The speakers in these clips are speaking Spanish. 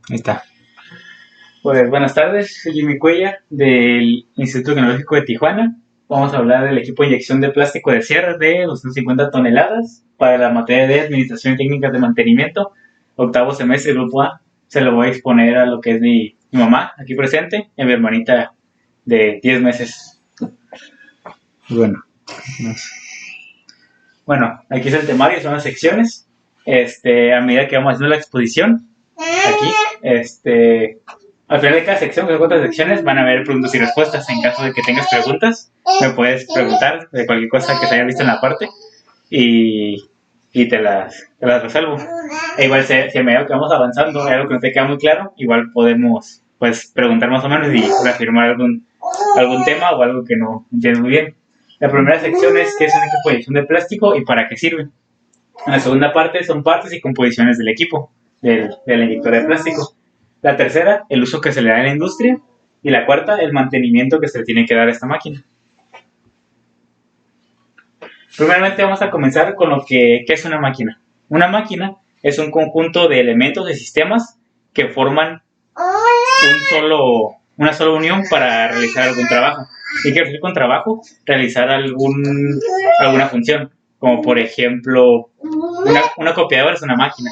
Ahí está. Pues buenas tardes, soy Jimmy Cuella del Instituto Tecnológico de Tijuana. Vamos a hablar del equipo de inyección de plástico de cierre de 250 toneladas para la materia de Administración y Técnicas de Mantenimiento, octavo semestre, grupo A. Se lo voy a exponer a lo que es mi mamá aquí presente y a mi hermanita de 10 meses. Bueno, bueno, aquí es el temario, son las secciones. A medida que vamos haciendo la exposición, aquí, al final de cada sección, que son 4 secciones, van a haber preguntas y respuestas. En caso de que tengas preguntas, me puedes preguntar de cualquier cosa que se haya visto en la parte y te las resuelvo. E igual, si a medida que vamos avanzando hay algo que no te queda muy claro, igual podemos pues preguntar más o menos y reafirmar algún tema o algo que no entiendes muy bien. La primera sección es qué es un equipo de inyección de plástico y para qué sirve. En la segunda parte son partes y composiciones del equipo, de la inyectora de plástico. La tercera, el uso que se le da en la industria. Y la cuarta, el mantenimiento que se le tiene que dar a esta máquina. Primeramente vamos a comenzar con ¿qué es una máquina? Una máquina es un conjunto de elementos, de sistemas que forman una sola unión para realizar algún trabajo. ¿Qué quiero decir con trabajo? Realizar alguna función. Como por ejemplo, una copiadora es una máquina,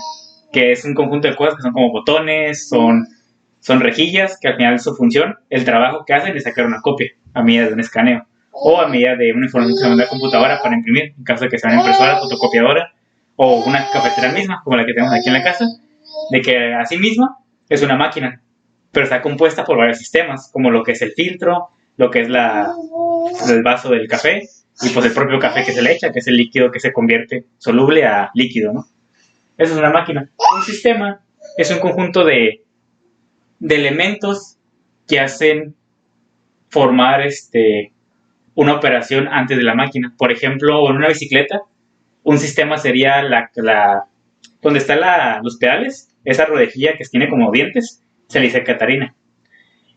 que es un conjunto de cosas que son como botones, son rejillas, que al final de su función, el trabajo que hacen es sacar una copia a medida de un escaneo o a medida de una información que se manda a la computadora para imprimir, en caso de que sea una impresora, fotocopiadora o una cafetera misma, como la que tenemos aquí en la casa, de que así misma es una máquina, pero está compuesta por varios sistemas, como lo que es el filtro, lo que es el vaso del café y pues el propio café que se le echa, que es el líquido que se convierte soluble a líquido, ¿no? Eso es una máquina. Un sistema es un conjunto de elementos que hacen formar una operación antes de la máquina. Por ejemplo, en una bicicleta, un sistema sería donde están los pedales, esa rodejilla que tiene como dientes, se le dice catarina.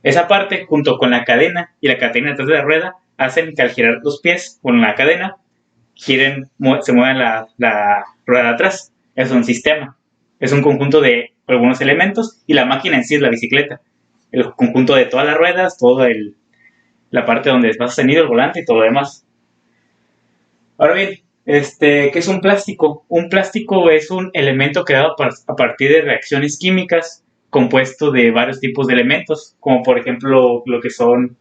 Esa parte, junto con la cadena y la cadena detrás de la rueda, hacen que al girar los pies con la cadena, se muevan la rueda de atrás. Es un sistema. Es un conjunto de algunos elementos y la máquina en sí es la bicicleta. El conjunto de todas las ruedas, la parte donde va sostenido el volante y todo lo demás. Ahora bien, ¿qué es un plástico? Un plástico es un elemento creado a partir de reacciones químicas compuesto de varios tipos de elementos, como por ejemplo lo que son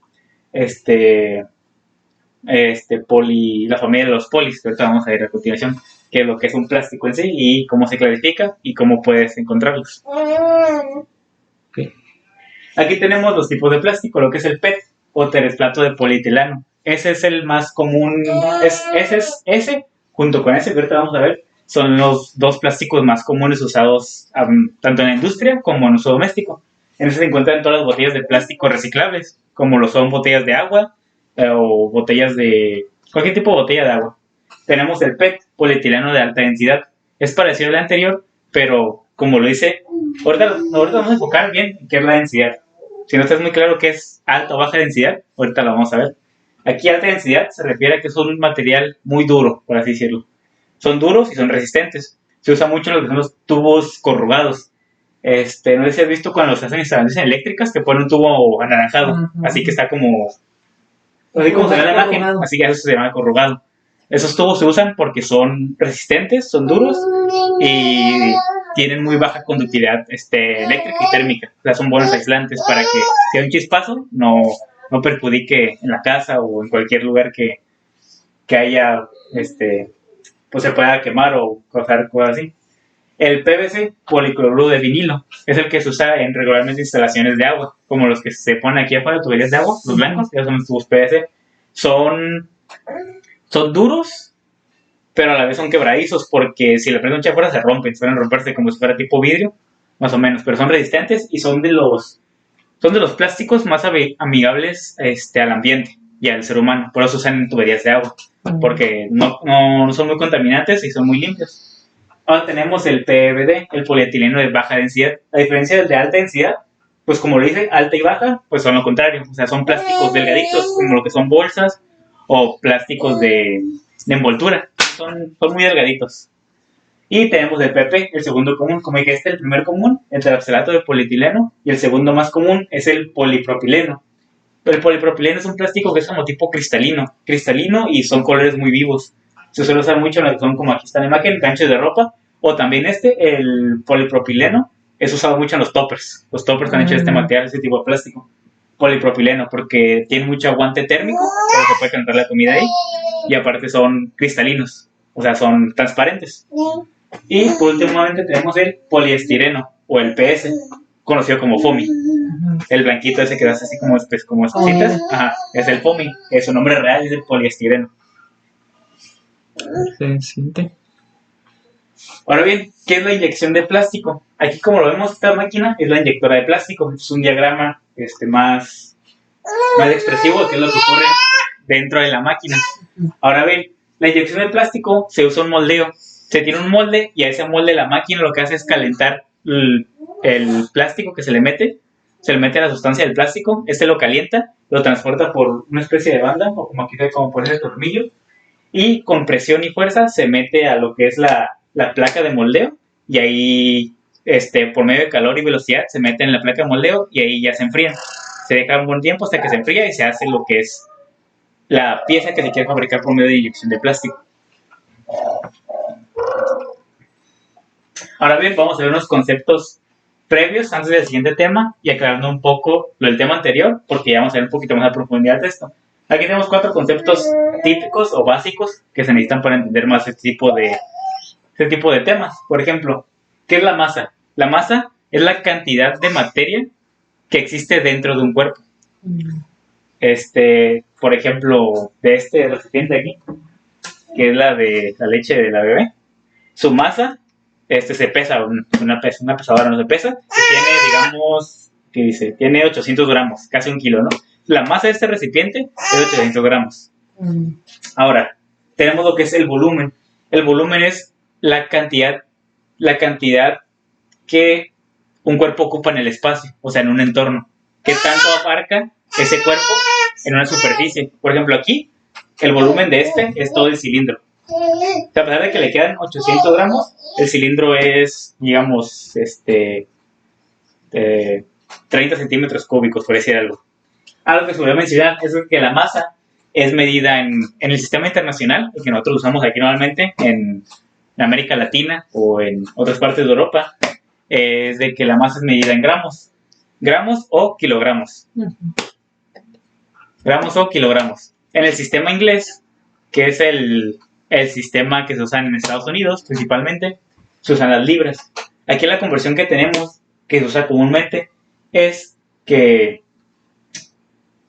la familia de los polis, que ahorita vamos a ir a continuación, qué es lo que es un plástico en sí y cómo se clasifica y cómo puedes encontrarlos. Okay. Aquí tenemos los tipos de plástico, lo que es el PET o teresplato de polietileno. Ese es el más común, ese junto con ese que ahorita vamos a ver, son los dos plásticos más comunes usados tanto en la industria como en uso doméstico. En ese se encuentran todas las botellas de plástico reciclables, como lo son botellas de agua o botellas de cualquier tipo de botella de agua. Tenemos el PET, polietileno de alta densidad. Es parecido al anterior, pero como lo dice, ahorita vamos a enfocar bien en qué es la densidad. Si no estás muy claro qué es alta o baja densidad, ahorita lo vamos a ver. Aquí alta densidad se refiere a que es un material muy duro, por así decirlo. Son duros y son resistentes. Se usa mucho en lo que son los tubos corrugados. No sé si has visto cuando se hacen instalaciones eléctricas que ponen un tubo anaranjado, así que está como así como se ve en la imagen, así que eso se llama corrugado. Esos tubos se usan porque son resistentes, son duros y tienen muy baja conductividad eléctrica y térmica. O sea, son buenos aislantes para que si hay un chispazo no perjudique en la casa o en cualquier lugar que haya, pues se pueda quemar o causar cosas así. El PVC, policloruro de vinilo, es el que se usa en regularmente instalaciones de agua, como los que se ponen aquí afuera, tuberías de agua, los blancos, esos son los tubos PVC. Son duros, pero a la vez son quebradizos, porque si le prenden un chafuera se rompen, suelen romperse como si fuera tipo vidrio, más o menos, pero son resistentes y son de los plásticos más amigables al ambiente y al ser humano. Por eso se usan en tuberías de agua, porque no son muy contaminantes y son muy limpios. Ahora tenemos el PVD, el polietileno de baja densidad. A diferencia del de alta densidad, pues como lo dice, alta y baja, pues son lo contrario. O sea, son plásticos delgaditos, como lo que son bolsas o plásticos de envoltura. Son muy delgaditos. Y tenemos el PP, el segundo común, como dije, el primer común, el terapselato de polietileno, y el segundo más común es el polipropileno. El polipropileno es un plástico que es como tipo cristalino y son colores muy vivos. Se suele usar mucho en lo que son, como aquí está la imagen, ganchos de ropa, o también el polipropileno, es usado mucho en los toppers. Los toppers están hechos de este material, ese tipo de plástico. Polipropileno, porque tiene mucho aguante térmico, pero se puede calentar la comida ahí, y aparte son cristalinos, o sea, son transparentes. Y por último tenemos el poliestireno, o el PS, conocido como foamy. El blanquito ese que hace así como espejitas, es el foamy, que su nombre real es el poliestireno. Ahora bien, ¿qué es la inyección de plástico? Aquí, como lo vemos, esta máquina es la inyectora de plástico. Es un diagrama más expresivo de qué es lo que ocurre dentro de la máquina. Ahora bien, la inyección de plástico se usa un moldeo. Se tiene un molde y a ese molde la máquina lo que hace es calentar el plástico que se le mete a la sustancia del plástico, lo calienta, lo transporta por una especie de banda, o como aquí como por ese tornillo, y con presión y fuerza se mete a lo que es la placa de moldeo, y ahí, por medio de calor y velocidad, se mete en la placa de moldeo, y ahí ya se enfrían. Se deja un buen tiempo hasta que se enfría y se hace lo que es la pieza que se quiere fabricar por medio de inyección de plástico. Ahora bien, vamos a ver unos conceptos previos antes del siguiente tema y aclarando un poco lo del tema anterior, porque ya vamos a ver un poquito más a profundidad de esto. Aquí tenemos 4 conceptos típicos o básicos que se necesitan para entender más este tipo de temas. Por ejemplo, ¿qué es la masa? La masa es la cantidad de materia que existe dentro de un cuerpo. Por ejemplo, de este recipiente aquí, que es la de la leche de la bebé, su masa se pesa, una pesadora no se pesa, tiene, digamos, ¿qué dice? Tiene 800 gramos, casi 1 kilo, ¿no? La masa de este recipiente es 800 gramos. Ahora, tenemos lo que es el volumen. El volumen es la cantidad que un cuerpo ocupa en el espacio, o sea, en un entorno. ¿Qué tanto abarca ese cuerpo en una superficie? Por ejemplo, aquí, el volumen de es todo el cilindro. O sea, a pesar de que le quedan 800 gramos, el cilindro es, digamos, 30 centímetros cúbicos, por decir algo. Algo que se volvió a mencionar es que la masa es medida en el sistema internacional, el que nosotros usamos aquí normalmente en América Latina o en otras partes de Europa, es de que la masa es medida en gramos o kilogramos. Gramos o kilogramos. En el sistema inglés, que es el sistema que se usa en Estados Unidos principalmente, se usan las libras. Aquí la conversión que tenemos, que se usa comúnmente, es que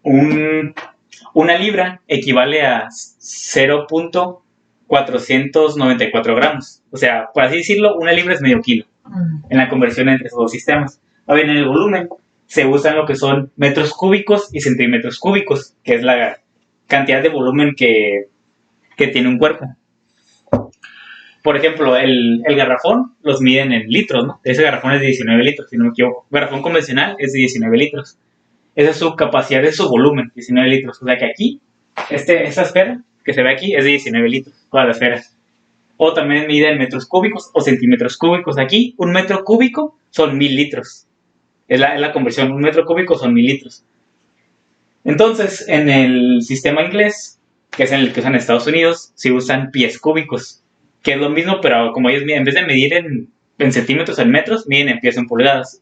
una libra equivale a 0.494 gramos. O sea, por así decirlo, una libra es medio kilo en la conversión entre esos dos sistemas. Ahora bien, en el volumen se usan lo que son metros cúbicos y centímetros cúbicos, que es la cantidad de volumen que tiene un cuerpo. Por ejemplo, el garrafón los miden en litros, ¿no? Ese garrafón es de 19 litros, si no me equivoco. El garrafón convencional es de 19 litros. Esa es su capacidad, de su volumen, 19 litros. O sea que aquí, esta esfera que se ve aquí es de 19 litros, toda la esfera. O también mide en metros cúbicos o centímetros cúbicos. Aquí, un metro cúbico son 1000 litros. Es la conversión, un metro cúbico son 1000 litros. Entonces, en el sistema inglés, que es en el que usan en Estados Unidos, se usan pies cúbicos, que es lo mismo, pero como ellos en vez de medir en centímetros en metros, miden en pies en pulgadas.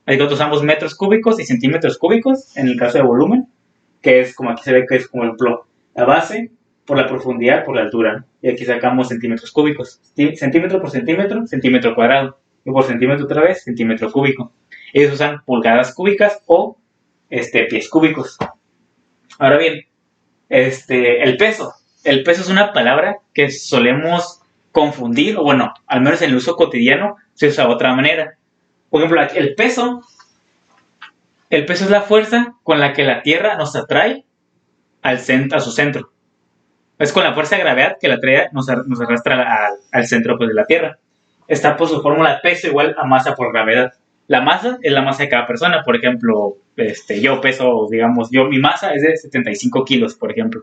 Así que nosotros usamos metros cúbicos y centímetros cúbicos en el caso de volumen, que es como aquí se ve que es como la base por la profundidad por la altura, ¿no? Y aquí sacamos centímetros cúbicos, centímetro por centímetro, centímetro cuadrado, y por centímetro otra vez, centímetro cúbico. Ellos usan pulgadas cúbicas o pies cúbicos. Ahora bien, el peso. El peso es una palabra que solemos confundir, o bueno, al menos en el uso cotidiano se usa de otra manera. Por ejemplo, el peso es la fuerza con la que la Tierra nos atrae a su centro. Es con la fuerza de gravedad que la Tierra nos arrastra al centro de la Tierra. Está por su fórmula peso igual a masa por gravedad. La masa es la masa de cada persona. Por ejemplo, yo peso, digamos, mi masa es de 75 kilos, por ejemplo.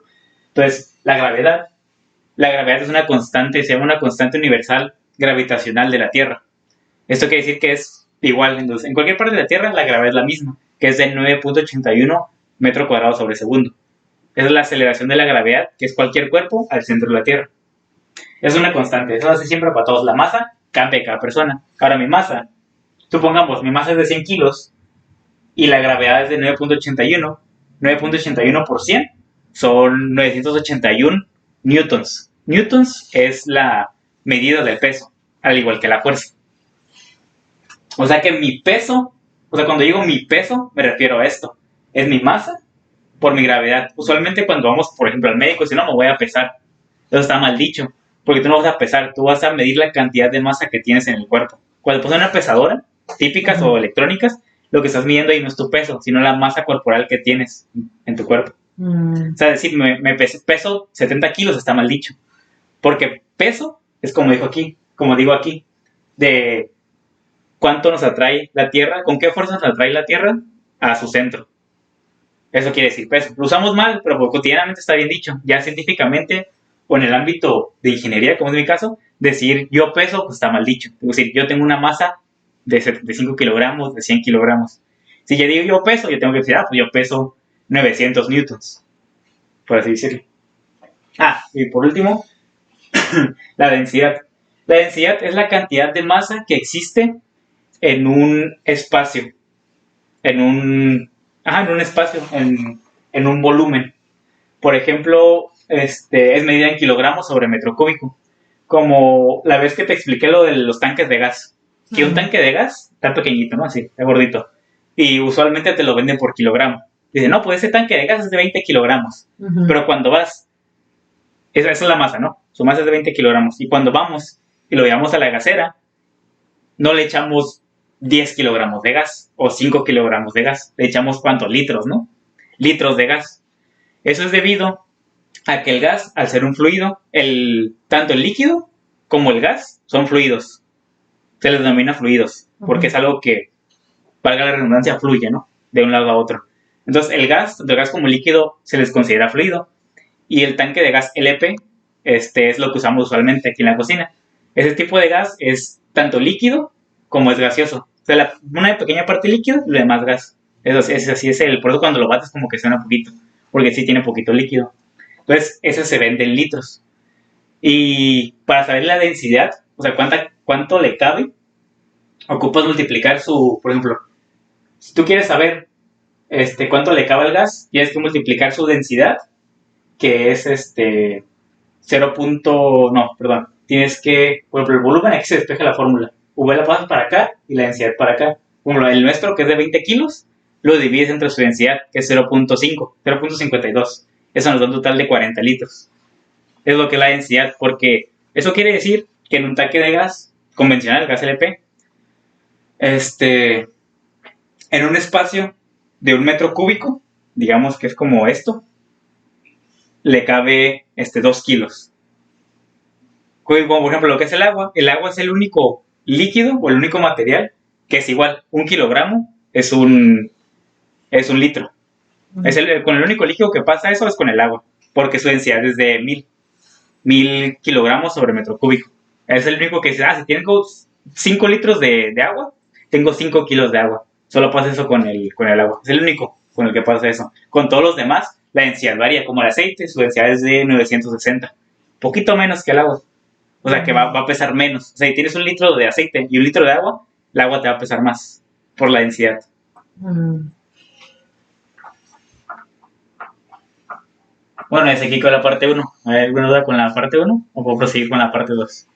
Entonces, la gravedad es una constante, se llama una constante universal gravitacional de la Tierra. Esto quiere decir que es igual. Entonces, en cualquier parte de la Tierra la gravedad es la misma, que es de 9.81 metros cuadrados sobre segundo. Esa es la aceleración de la gravedad, que es cualquier cuerpo al centro de la Tierra. Es una constante, eso hace siempre para todos. La masa cambia cada persona. Ahora mi masa, supongamos, mi masa es de 100 kilos y la gravedad es de 9.81. 9.81 por 100 son 981 newtons. Newtons es la medida del peso, al igual que la fuerza. O sea que mi peso, o sea, cuando digo mi peso, me refiero a esto. Es mi masa por mi gravedad. Usualmente cuando vamos, por ejemplo, al médico, si no, me voy a pesar. Eso está mal dicho, porque tú no vas a pesar, tú vas a medir la cantidad de masa que tienes en el cuerpo. Cuando pones una pesadora, típicas o electrónicas, lo que estás midiendo ahí no es tu peso, sino la masa corporal que tienes en tu cuerpo. O sea, decir, peso 70 kilos está mal dicho. Porque peso es como digo aquí, de cuánto nos atrae la Tierra, con qué fuerza nos atrae la Tierra a su centro. Eso quiere decir peso. Lo usamos mal, pero cotidianamente está bien dicho. Ya científicamente, o en el ámbito de ingeniería, como es mi caso, decir yo peso, pues está mal dicho. Es decir, yo tengo una masa de 5 kilogramos, de 100 kilogramos. Si yo digo yo peso, yo tengo que decir, pues yo peso 900 newtons, por así decirlo. Y por último, la densidad. La densidad es la cantidad de masa que existe en un espacio, en un volumen. Por ejemplo, es medida en kilogramos sobre metro cúbico. Como la vez que te expliqué lo de los tanques de gas. Que un tanque de gas está pequeñito, ¿no? Así, está gordito. Y usualmente te lo venden por kilogramo. Dicen, no, pues ese tanque de gas es de 20 kilogramos. Pero cuando vas, esa es la masa, ¿no? Su masa es de 20 kilogramos. Y cuando vamos y lo llevamos a la gasera, no le echamos 10 kilogramos de gas o 5 kilogramos de gas. Le echamos ¿cuántos? Litros, ¿no? Litros de gas. Eso es debido a que el gas, al ser un fluido, tanto el líquido como el gas son fluidos. Se les denomina fluidos, porque es algo que, valga la redundancia, fluye, ¿no? De un lado a otro. Entonces, tanto el gas como el líquido, se les considera fluido. Y el tanque de gas LP, es lo que usamos usualmente aquí en la cocina. Ese tipo de gas es tanto líquido como es gaseoso. O sea, una pequeña parte líquido y lo demás gas. Eso es así, por eso cuando lo bates como que suena poquito, porque sí tiene poquito líquido. Entonces, eso se vende en litros. Y para saber la densidad, o sea, cuánto le cabe, ocupas multiplicar por ejemplo, si tú quieres saber cuánto le cabe al gas, tienes que multiplicar su densidad, que es tienes que, por ejemplo, el volumen, aquí se despeja la fórmula. V la pasas para acá y la densidad para acá. Como el nuestro, que es de 20 kilos, lo divides entre su densidad, que es 0.52. Eso nos da un total de 40 litros. Es lo que es la densidad, porque eso quiere decir que en un tanque de gas convencional, gas LP, en un espacio de 1 metro cúbico, digamos que es como esto, le cabe 2 kilos. Como por ejemplo lo que es el agua es el único líquido o el único material que es igual. 1 kilogramo es un litro. Con el único líquido que pasa eso es con el agua, porque su densidad es de 1000 kilogramos sobre metro cúbico. Es el único que dice, si tengo 5 litros de agua, tengo 5 kilos de agua. Solo pasa eso con el agua. Es el único con el que pasa eso. Con todos los demás, la densidad varía. Como el aceite, su densidad es de 960. Poquito menos que el agua. O sea, que va a pesar menos. O sea, si tienes 1 litro de aceite y 1 litro de agua, el agua te va a pesar más por la densidad. Bueno, desde aquí con la parte 1. ¿Hay alguna duda con la parte 1? ¿O puedo proseguir con la parte 2?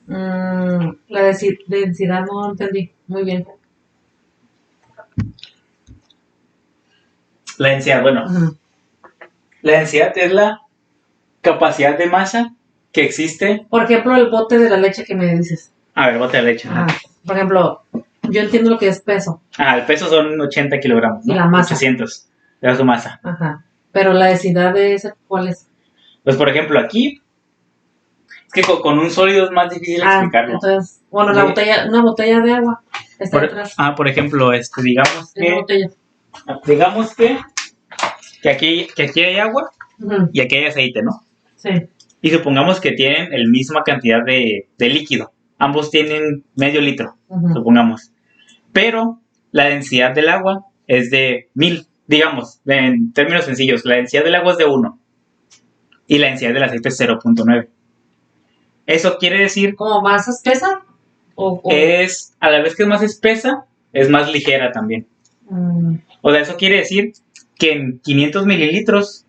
La densidad no entendí muy bien. La densidad, la densidad es la capacidad de masa que existe. Por ejemplo, el bote de la leche que me dices. El bote de leche. Por ejemplo, yo entiendo lo que es peso. El peso son 80 kilogramos, ¿no? Y la masa. 800, es su masa. Pero la densidad de esa, ¿cuál es? Pues, por ejemplo, aquí, es que con un sólido es más difícil explicarlo. Entonces, bueno, una botella de agua está detrás. Por ejemplo, digamos que aquí hay agua y aquí hay aceite, ¿no? Sí. y supongamos que tienen la misma cantidad de líquido. Ambos tienen medio litro, supongamos. Pero la densidad del agua es de 1000, digamos, en términos sencillos, la densidad del agua es de 1 y la densidad del aceite es 0.9. Eso quiere decir ¿Como más espesa? es, a la vez que es más espesa, es más ligera también. O sea, eso quiere decir que en 500 mililitros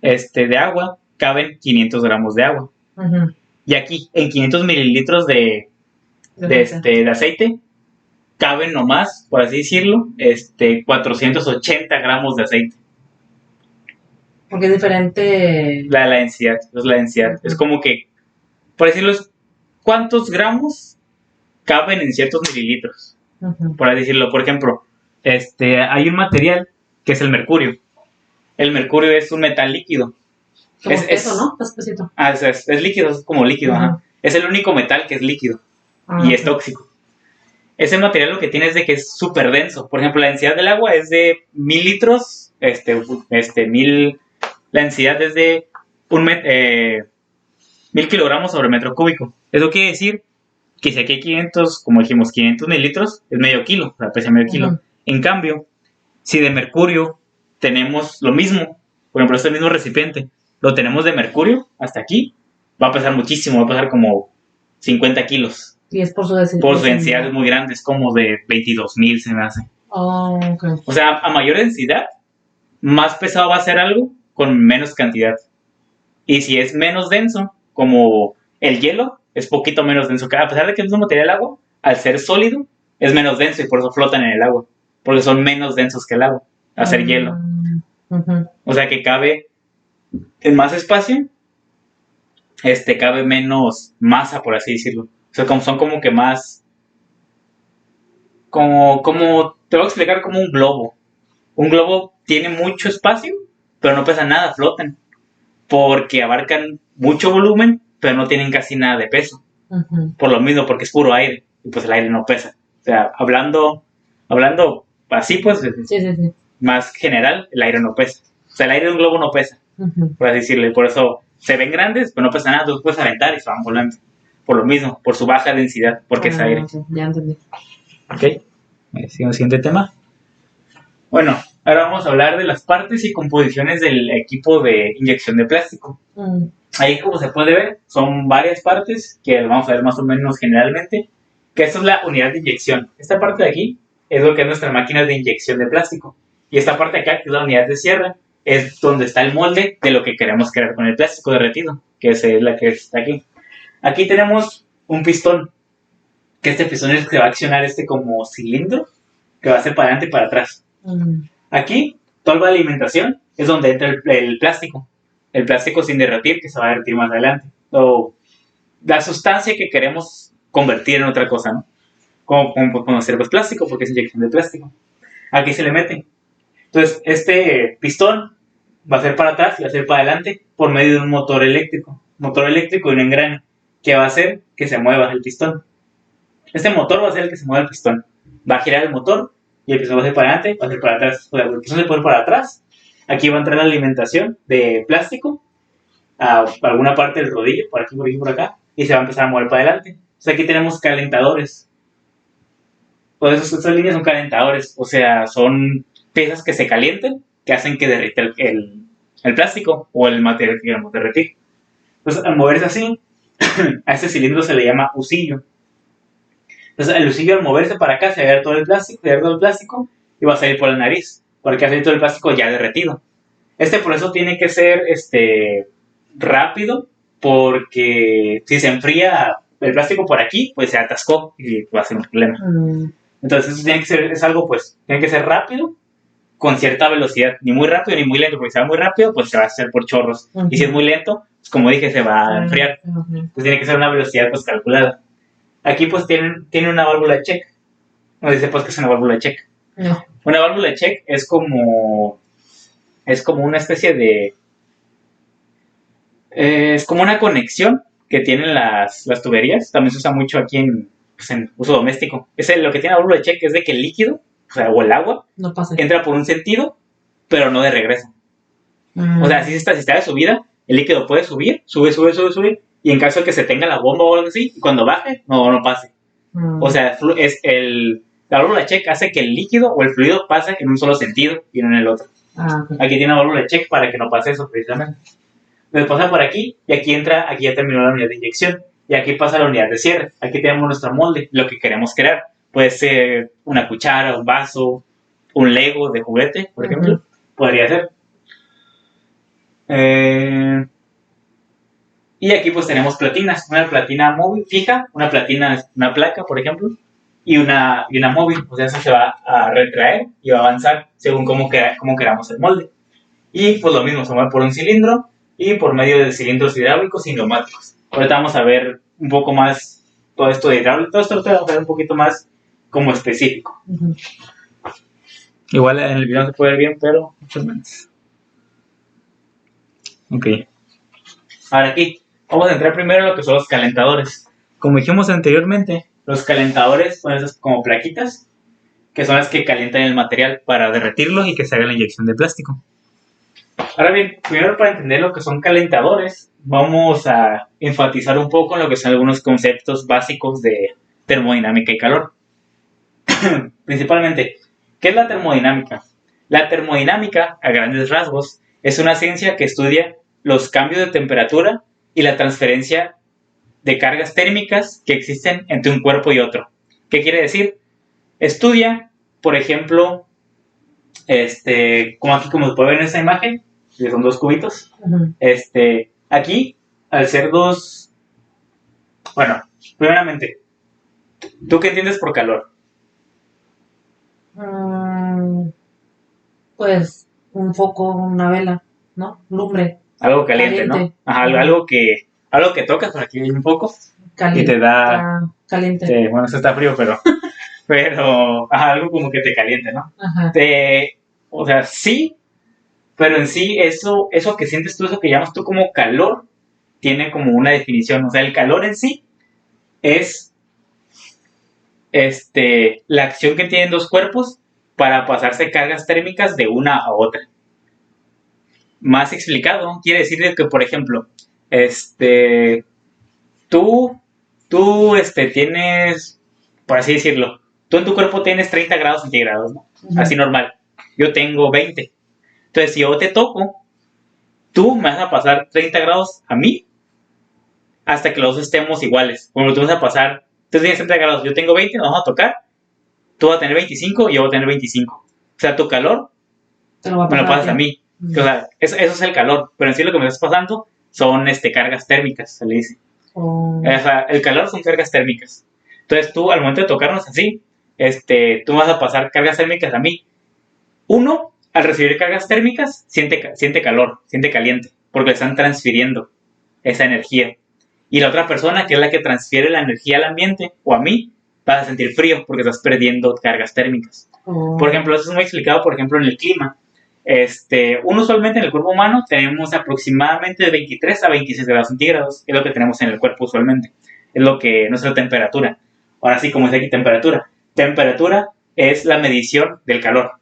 de agua caben 500 gramos de agua. Y aquí, en 500 mililitros de aceite, caben nomás, por así decirlo, 480 gramos de aceite. Porque es diferente. La densidad, es la densidad. Es como que, por decirlo, ¿cuántos gramos caben en ciertos mililitros? Por así decirlo. Por ejemplo, hay un material que es el mercurio. El mercurio es un metal líquido. Como eso, ¿no? Espesito. Es líquido, es como líquido. Ajá. Es el único metal que es líquido y es tóxico. Ese material lo que tiene es de que es súper denso. Por ejemplo, la densidad del agua es de 1000 litros. La densidad es de 1000 kilogramos sobre metro cúbico. Eso quiere decir que si aquí hay 500, como dijimos, 500 mililitros, es medio kilo, o sea, pesa medio kilo. En cambio, si de mercurio tenemos lo mismo, por ejemplo, este mismo recipiente, lo tenemos de mercurio hasta aquí, va a pesar muchísimo, va a pesar como 50 kilos. Y es por su densidad. Por su densidad es muy grande, es como de 22,000 se me hace. Okay. O sea, a mayor densidad, más pesado va a ser algo con menos cantidad. Y si es menos denso, como el hielo, es poquito menos denso. A pesar de que es un material agua, al ser sólido, es menos denso y por eso flotan en el agua. Porque son menos densos que el agua, al ser hielo. O sea que cabe en más espacio, cabe menos masa, por así decirlo. O sea, son como que más... Como te voy a explicar como un globo. Un globo tiene mucho espacio, pero no pesa nada, flotan. Porque abarcan mucho volumen, pero no tienen casi nada de peso. Por lo mismo, porque es puro aire. Y pues el aire no pesa. O sea, hablando así, pues, sí. Más general, el aire no pesa. O sea, el aire de un globo no pesa, por así decirlo. Y por eso se ven grandes, pero no pesa nada. Tú puedes aventar y se van volando. Por lo mismo, por su baja densidad, porque es aire. Okay. Ya entendí. Ok, sigamos al siguiente tema. Bueno, ahora vamos a hablar de las partes y composiciones del equipo de inyección de plástico. Ahí, como se puede ver, son varias partes que vamos a ver más o menos generalmente. Que esta es la unidad de inyección. Esta parte de aquí es lo que es nuestra máquina de inyección de plástico. Y esta parte de acá, que es la unidad de cierre, es donde está el molde de lo que queremos crear con el plástico derretido, que es la que está aquí. Aquí tenemos un pistón, que este pistón es el que va a accionar como cilindro, que va a ser para adelante y para atrás. Aquí, toda la alimentación es donde entra el plástico. El plástico sin derretir, que se va a derretir más adelante. O la sustancia que queremos convertir en otra cosa, ¿no? Como conocer pues plástico, porque es inyección de plástico. Aquí se le mete. Entonces, este pistón va a ser para atrás y va a ser para adelante por medio de un motor eléctrico. Motor eléctrico y un engrane, que va a hacer que se mueva el pistón. Este motor va a ser el que se mueva el pistón. Va a girar el motor y el pistón va a ser para adelante, va a ser para atrás. O sea, el pistón se puede ir para atrás. Aquí va a entrar la alimentación de plástico a alguna parte del rodillo, por aquí, por acá, y se va a empezar a mover para adelante. O sea, aquí tenemos calentadores. Todas estas líneas son calentadores, o sea, son piezas que se calientan, que hacen que derrita el plástico o el material que queremos derretir. Entonces, al moverse así, a este cilindro se le llama husillo. Entonces, el husillo al moverse para acá se va a ver todo el plástico y va a salir por la nariz, porque va a salir todo el plástico ya derretido. Por eso tiene que ser rápido, porque si se enfría el plástico por aquí, pues se atascó y va a ser un problema. Entonces, eso tiene que ser, tiene que ser rápido, con cierta velocidad, ni muy rápido ni muy lento, porque si va muy rápido, pues se va a hacer por chorros. Y si es muy lento, pues como dije, se va a enfriar. Entonces tiene que ser una velocidad pues calculada. Aquí pues tiene una válvula check. No dice pues que es una válvula check. No. Una válvula check es como una especie de... es como una conexión que tienen las tuberías. También se usa mucho aquí en uso doméstico. Lo que tiene la válvula de check es de que el líquido, o el agua, no pasa. Entra por un sentido, pero no de regreso. O sea, si está de subida, el líquido puede subir, sube, y en caso de que se tenga la bomba o algo así, cuando baje, no pase. O sea, la válvula check hace que el líquido o el fluido pase en un solo sentido y no en el otro. Ok. Aquí tiene una válvula check para que no pase eso precisamente. Entonces pasa por aquí y aquí ya terminó la unidad de inyección. Y aquí pasa la unidad de cierre. Aquí tenemos nuestro molde, lo que queremos crear. Puede ser una cuchara, un vaso, un Lego de juguete, por ejemplo. Podría ser. Y aquí pues tenemos platinas. Una platina móvil fija, una placa, por ejemplo, y una móvil. O sea, esa se va a retraer y va a avanzar según cómo queramos el molde. Y pues lo mismo, se mueve por un cilindro y por medio de cilindros hidráulicos y neumáticos. Ahorita vamos a ver un poco más todo esto de hidráulico. Todo esto lo vamos a ver un poquito más como específico. Igual en el video no se puede ver bien, pero mucho menos. Ok. Ahora aquí, vamos a entrar primero en lo que son los calentadores. Como dijimos anteriormente, los calentadores son esas como plaquitas, que son las que calientan el material para derretirlo y que se haga la inyección de plástico. Ahora bien, primero para entender lo que son calentadores, vamos a enfatizar un poco en lo que son algunos conceptos básicos de termodinámica y calor. Principalmente, ¿qué es la termodinámica? La termodinámica, a grandes rasgos, es una ciencia que estudia los cambios de temperatura y la transferencia de cargas térmicas que existen entre un cuerpo y otro. ¿Qué quiere decir? Estudia, por ejemplo, como aquí como se puede ver en esta imagen, que son dos cubitos. Aquí, al ser dos... Bueno, primeramente, ¿tú qué entiendes por calor? Pues un foco, una vela, ¿no? Lumbre. Algo caliente, ¿no? Ajá, algo que tocas por aquí un poco Caliente. y te da... Caliente. Bueno, eso está frío, pero ajá, algo como que te caliente, ¿no? Ajá. O sea, sí, pero en sí eso que sientes tú, eso que llamas tú como calor, tiene como una definición. O sea, el calor en sí es la acción que tienen dos cuerpos para pasarse cargas térmicas de una a otra. Más explicado, quiere decir que, por ejemplo, tú tienes, por así decirlo, tú en tu cuerpo tienes 30 grados centígrados, ¿no? Así normal. Yo tengo 20. Entonces, si yo te toco, tú me vas a pasar 30 grados a mí hasta que los dos estemos iguales. Como tú vas a pasar, tú tienes 30 grados, yo tengo 20, nos vamos a tocar, tú vas a tener 25 y yo voy a tener 25. O sea, tu calor me lo pasas a mí. O sea, eso es el calor, pero en sí lo que me estás pasando son cargas térmicas, se le dice. O sea, el calor son cargas térmicas. Entonces tú, al momento de tocarnos así, tú vas a pasar cargas térmicas a mí. Uno, al recibir cargas térmicas, siente calor, siente caliente, porque le están transfiriendo esa energía. Y la otra persona, que es la que transfiere la energía al ambiente, o a mí, vas a sentir frío, porque estás perdiendo cargas térmicas. Por ejemplo, eso es muy explicado, por ejemplo, en el clima. Uno usualmente en el cuerpo humano tenemos aproximadamente de 23 a 26 grados centígrados, es lo que tenemos en el cuerpo usualmente, es lo que nuestra temperatura. Ahora sí, como es aquí temperatura. Temperatura es la medición del calor.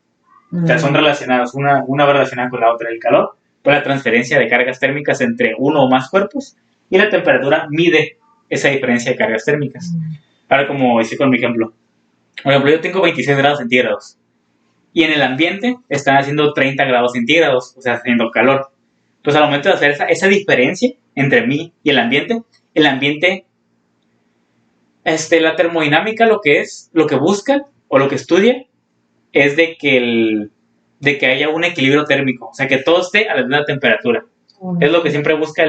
O sea, son relacionadas, una va relacionada con la otra, el calor, por la transferencia de cargas térmicas entre uno o más cuerpos, y la temperatura mide esa diferencia de cargas térmicas. Ahora, como hice con mi ejemplo. Por ejemplo, yo tengo 26 grados centígrados. Y en el ambiente están haciendo 30 grados centígrados, o sea, haciendo calor. Entonces, al momento de hacer esa diferencia entre mí y el ambiente, la termodinámica lo que busca o lo que estudia es de que haya un equilibrio térmico, o sea, que todo esté a la misma temperatura. Es lo que siempre busca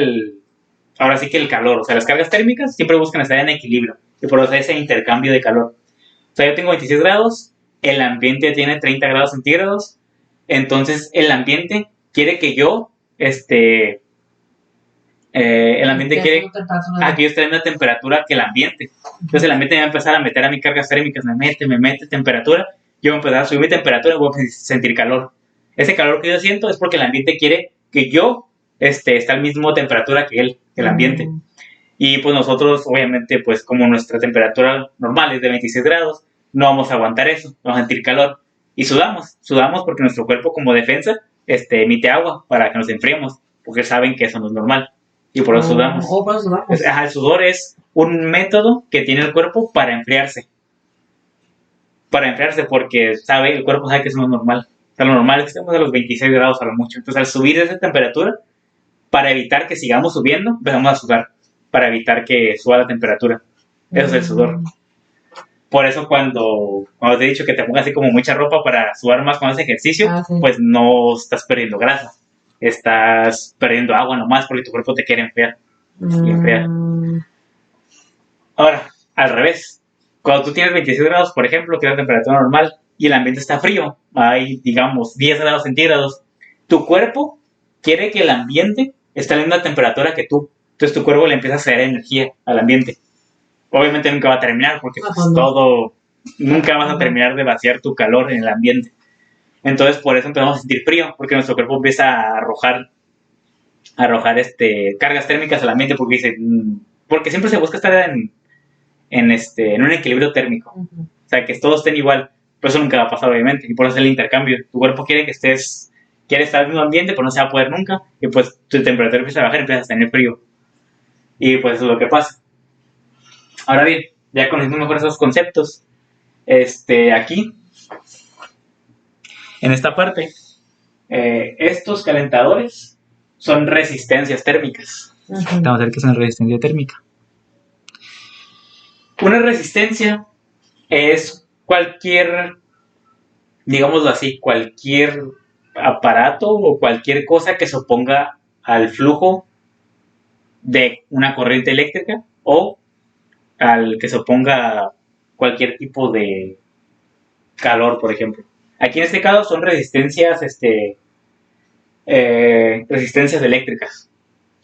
ahora sí que el calor, o sea, las cargas térmicas siempre buscan estar en equilibrio y por eso ese intercambio de calor. O sea, yo tengo 26 grados, el ambiente tiene 30 grados centígrados, entonces el ambiente quiere que yo, quiere que yo esté en la temperatura que el ambiente. Entonces el ambiente me va a empezar a meter a mis cargas térmicas, me mete temperatura, yo voy a empezar a subir mi temperatura y voy a sentir calor. Ese calor que yo siento es porque el ambiente quiere que yo esté a la misma temperatura que el ambiente. Y pues nosotros, obviamente, pues como nuestra temperatura normal es de 26 grados, no vamos a aguantar eso, vamos a sentir calor. Y sudamos porque nuestro cuerpo como defensa emite agua para que nos enfriemos, porque saben que eso no es normal y por eso sudamos. Por eso sudamos. El sudor es un método que tiene el cuerpo para enfriarse. Porque el cuerpo sabe que eso no es normal. O sea, lo normal es que estemos a los 26 grados a lo mucho. Entonces, al subir esa temperatura, para evitar que sigamos subiendo, empezamos a sudar. Para evitar que suba la temperatura. Eso es el sudor. Por eso cuando te he dicho que te pongas así como mucha ropa para sudar más con ese ejercicio, Sí. pues no estás perdiendo grasa. Estás perdiendo agua nomás porque tu cuerpo te quiere enfriar. Ahora, al revés. Cuando tú tienes 26 grados, por ejemplo, que es la temperatura normal, y el ambiente está frío, hay, digamos, 10 grados centígrados, tu cuerpo quiere que el ambiente esté a la misma temperatura que tú. Entonces tu cuerpo le empieza a ceder energía al ambiente. Obviamente nunca va a terminar, porque nunca vas a terminar de vaciar tu calor en el ambiente. Entonces por eso empezamos a sentir frío, porque nuestro cuerpo empieza a arrojar cargas térmicas al ambiente, porque siempre se busca estar en un equilibrio térmico. O sea, que todos estén igual. Pero eso nunca va a pasar, obviamente. Y por eso es el intercambio. Tu cuerpo quiere estar en el mismo ambiente, pero no se va a poder nunca. Y pues tu temperatura empieza a bajar y empiezas a tener frío. Y pues eso es lo que pasa. Ahora bien, ya conociendo mejor esos conceptos, aquí, en esta parte, estos calentadores son resistencias térmicas. Vamos a ver qué es una resistencia térmica. Una resistencia es digámoslo así, cualquier aparato o cualquier cosa que se oponga al flujo de una corriente eléctrica o al que se oponga cualquier tipo de calor, por ejemplo. Aquí en este caso son resistencias eléctricas.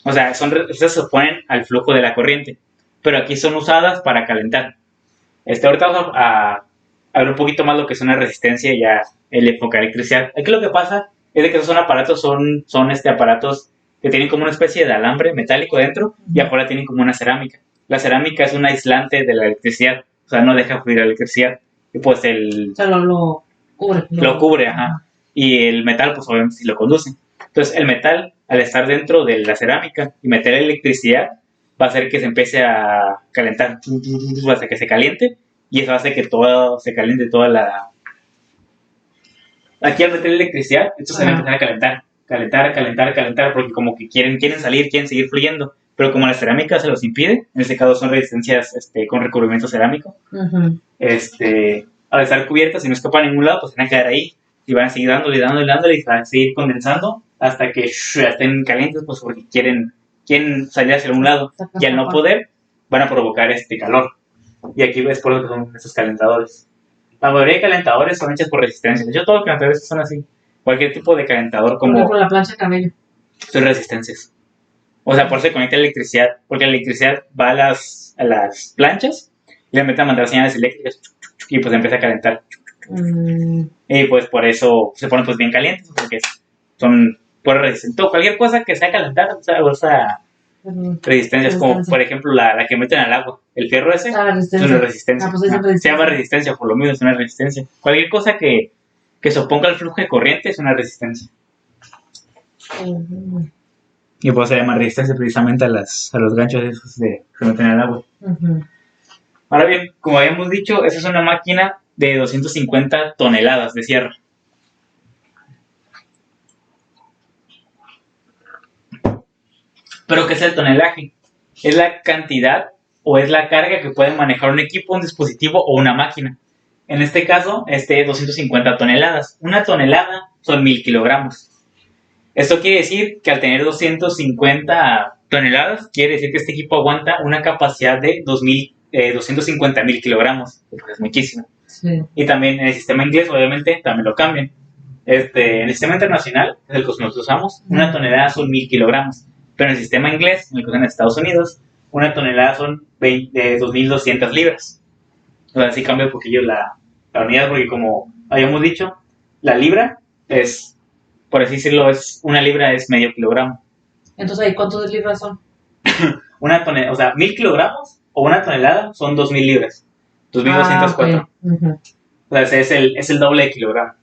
O sea, estas se oponen al flujo de la corriente, pero aquí son usadas para calentar. Ahorita vamos a ver un poquito más lo que es una resistencia y ya el enfoque de electricidad. Aquí lo que pasa es de que esos son aparatos, son aparatos que tienen como una especie de alambre metálico dentro y afuera tienen como una cerámica. La cerámica es un aislante de la electricidad, o sea, no deja fluir la electricidad. Y pues O sea, lo cubre. Lo cubre, ajá. Y el metal, pues obviamente sí lo conduce. Entonces, el metal, al estar dentro de la cerámica y meter electricidad, va a hacer que se empiece a calentar, va a hacer que se caliente, y eso hace que todo se caliente, toda la... Aquí al meter electricidad, esto se va a empezar a calentar, porque como que quieren salir, quieren seguir fluyendo, pero como la cerámica se los impide, en este caso son resistencias con recubrimiento cerámico, al estar cubiertas y no escapan a ningún lado, pues van a quedar ahí, y van a seguir dándole, y van a seguir condensando hasta que estén calientes, pues porque quieren salir hacia un lado, y al no poder, van a provocar calor. Y aquí ves por lo que son estos calentadores. La mayoría de calentadores son hechos por resistencia. Yo todos los calentadores son así. Cualquier tipo de calentador como... Por ejemplo, la plancha de cabello. Son resistencias. O sea, por eso se conecta la electricidad. Porque la electricidad va a las planchas y le mete a mandar señales eléctricas y pues empieza a calentar. Y pues por eso se ponen pues bien calientes, porque son por resistencia. Cualquier cosa que sea calentada, o sea resistencias, como por ejemplo la que meten al agua. El fierro ese es una resistencia. Se llama resistencia, por lo mismo es una resistencia. Cualquier cosa que se oponga al flujo de corriente es una resistencia. Y pues se llama resistencia precisamente a los ganchos esos que se meten al agua. Ahora bien, como habíamos dicho, esa es una máquina de 250 toneladas de sierra. ¿Pero qué es el tonelaje? Es la cantidad o es la carga que puede manejar un equipo, un dispositivo o una máquina. En este caso, 250 toneladas. Una tonelada son 1000 kilogramos. Esto quiere decir que al tener 250 toneladas, quiere decir que este equipo aguanta una capacidad de 250.000 kilogramos. Es muchísimo. Sí. Y también en el sistema inglés, obviamente, también lo cambian. En el sistema internacional, que es el que nosotros usamos, una tonelada son 1000 kilogramos. Pero en el sistema inglés, en el que usan en Estados Unidos, una tonelada son 2.200 libras. O sea, sí cambia un poquillo la unidad, porque como habíamos dicho, la libra es, por así decirlo, una libra es medio kilogramo. Entonces, ¿ahí cuántos libras son? Una tonelada, o sea, 1000 kilogramos o una tonelada son 2000 libras. 2204. Okay. O sea, es el doble de kilogramo.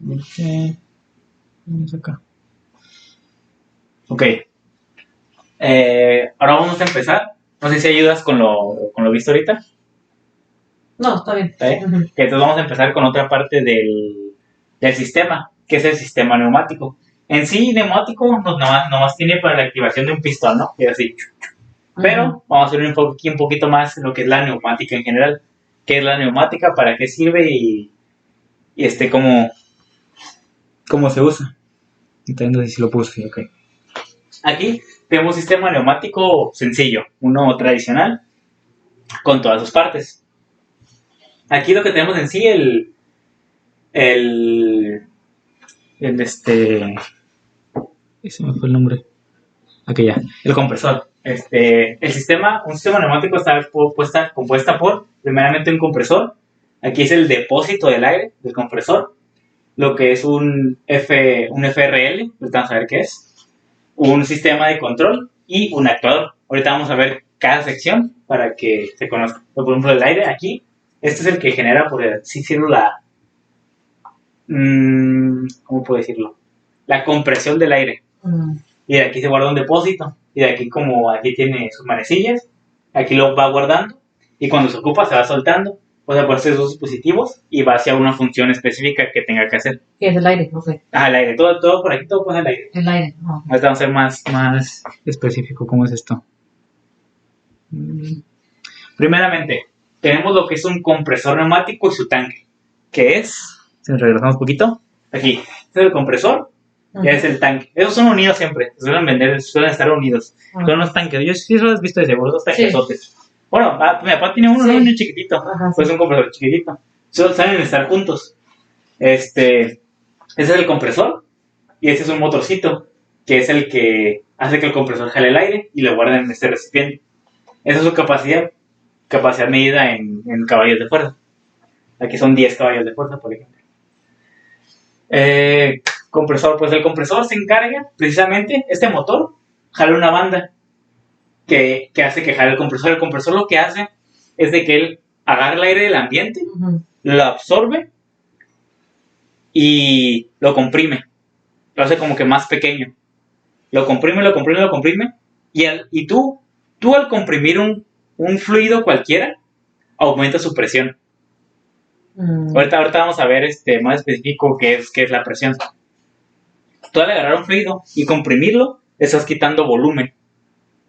Okay. Vamos acá. Ok. Ahora vamos a empezar. No sé si ayudas con lo visto ahorita. No, está bien. ¿Está bien? Entonces vamos a empezar con otra parte del sistema, que es el sistema neumático. En sí, neumático nomás tiene para la activación de un pistón, ¿no? Y así. Pero vamos a hacer un poquito más lo que es la neumática en general. ¿Qué es la neumática? ¿Para qué sirve? Y cómo se usa. Entonces, no sé si lo puse, ok. Aquí tenemos un sistema neumático sencillo, uno tradicional, con todas sus partes. Aquí lo que tenemos en sí, ese me fue el nombre. Aquí ya, el compresor. Un sistema neumático está compuesta por, primeramente, un compresor. Aquí es el depósito del aire del compresor. Lo que es un FRL, vamos a ver qué es. Un sistema de control y un actuador. Ahorita vamos a ver cada sección para que se conozca. Por ejemplo, el aire aquí, este es el que genera, por así decirlo, ¿cómo puedo decirlo? La compresión del aire. Y de aquí se guarda un depósito. Y de aquí, como aquí tiene sus manecillas, aquí lo va guardando. Y cuando se ocupa, se va soltando. O sea, por esos dos dispositivos y va hacia una función específica que tenga que hacer. ¿Qué es el aire? Ok. El aire. Todo por aquí, todo pasa el aire. El aire. Oh. Ahorita vamos a ser más específico. ¿Cómo es esto? Primeramente, tenemos lo que es un compresor neumático y su tanque. Que es, si nos regresamos un poquito, aquí. Este es el compresor. Ya es el tanque. Esos son unidos siempre. Suelen estar unidos. Son unos tanques. Yo sí los he visto de seguro, esos tanquesotes. Sí. Bueno, mi papá tiene uno, sí. ¿No? Un chiquitito. Ajá, pues sí. Un compresor chiquitito. Saben estar juntos. Ese es el compresor. Y ese es un motorcito. Que es el que hace que el compresor jale el aire y lo guarde en este recipiente. Esa es su capacidad. Capacidad medida en caballos de fuerza. Aquí son 10 caballos de fuerza, por ejemplo. Compresor, pues el compresor se encarga precisamente, este motor jala una banda que hace que jale el compresor. El compresor lo que hace es de que él agarra el aire del ambiente, lo absorbe y lo comprime, lo hace como que más pequeño, lo comprime y tú al comprimir un fluido cualquiera aumenta su presión. Ahorita vamos a ver más específico qué es la presión. Tú al agarrar un fluido y comprimirlo, estás quitando volumen,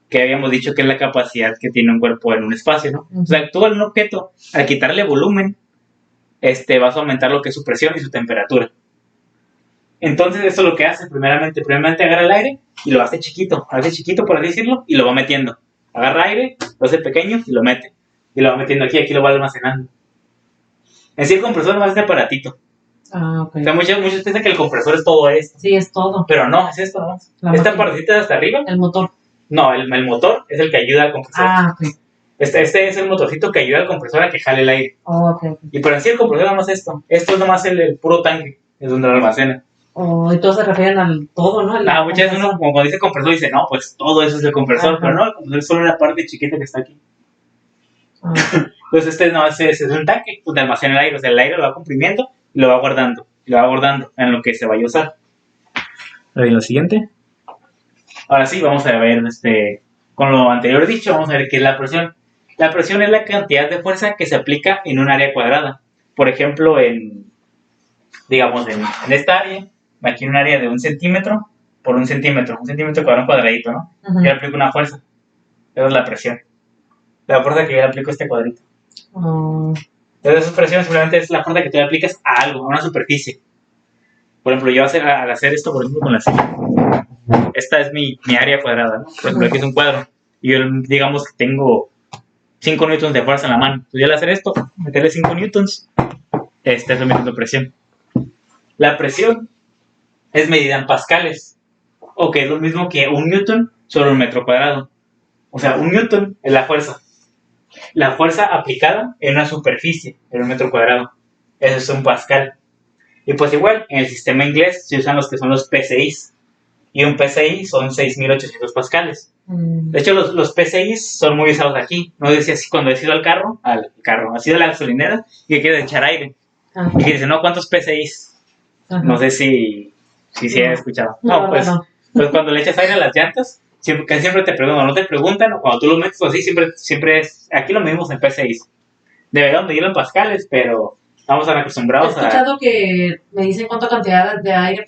que habíamos dicho que es la capacidad que tiene un cuerpo en un espacio, ¿no? O sea, tú a un objeto, al quitarle volumen, vas a aumentar lo que es su presión y su temperatura. Entonces, eso es lo que hace. Primeramente agarra el aire y lo hace chiquito, por así decirlo, y lo va metiendo. Agarra aire, lo hace pequeño y lo mete. Y lo va metiendo aquí lo va almacenando. En sí, el compresor no es este aparatito. Okay. O sea, muchos piensan que el compresor es todo esto. Sí, es todo. Pero no, es esto nomás. Esta partecita de hasta arriba. El motor. No, el motor es el que ayuda al compresor. Ok. Este es el motorcito que ayuda al compresor a que jale el aire. Okay. Y pero en sí el compresor es nomás esto. Esto es nomás el puro tanque. Es donde lo almacena. Y todos se refieren al todo, ¿no? Muchas veces uno, como cuando dice compresor, dice, no, pues todo eso es el compresor. Ajá. Pero no, el compresor es solo una parte chiquita que está aquí. Entonces nomás es un tanque donde almacena el aire. O sea, el aire lo va comprimiendo y lo va guardando. En lo que se vaya a usar. Ahora lo siguiente. Ahora sí, vamos a ver, con lo anterior dicho, vamos a ver qué es la presión. La presión es la cantidad de fuerza que se aplica en un área cuadrada. Por ejemplo, en esta área, aquí en un área de 1 centímetro por 1 centímetro. 1 centímetro cuadrado, un cuadradito, ¿no? Yo le aplico una fuerza. Esa es la presión. La fuerza que yo le aplico a este cuadrito. Entonces, esa presión simplemente es la fuerza que tú le aplicas a algo, a una superficie. Por ejemplo, yo al hacer esto, por ejemplo, con la silla. Esta es mi área cuadrada, ¿no? Por ejemplo, aquí es un cuadro. Y yo, digamos que tengo 5 newtons de fuerza en la mano. Entonces, yo al hacer esto, meterle 5 newtons, es lo mismo de presión. La presión es medida en pascales. O que es lo mismo que 1 newton sobre 1 metro cuadrado. O sea, 1 newton es la fuerza. La fuerza aplicada en una superficie, en 1 metro cuadrado. Eso es un pascal. Y pues igual, en el sistema inglés se usan los que son los PSIs. Y un PSI son 6.800 pascales. De hecho, los PSIs son muy usados aquí. No decía así cuando has ido al carro, has ido a la gasolinera y que quieres echar aire. Y que dice, no, ¿cuántos PSIs? No sé si Sí, he escuchado. No, No, pues, no. pues cuando le echas aire a las llantas, casi siempre te preguntan, no te preguntan, o cuando tú lo metes o así, siempre es, aquí lo medimos en PSI. Deberíamos medirlo en pascales, pero estamos He acostumbrados a... escuchado que me dicen cuánta cantidad de aire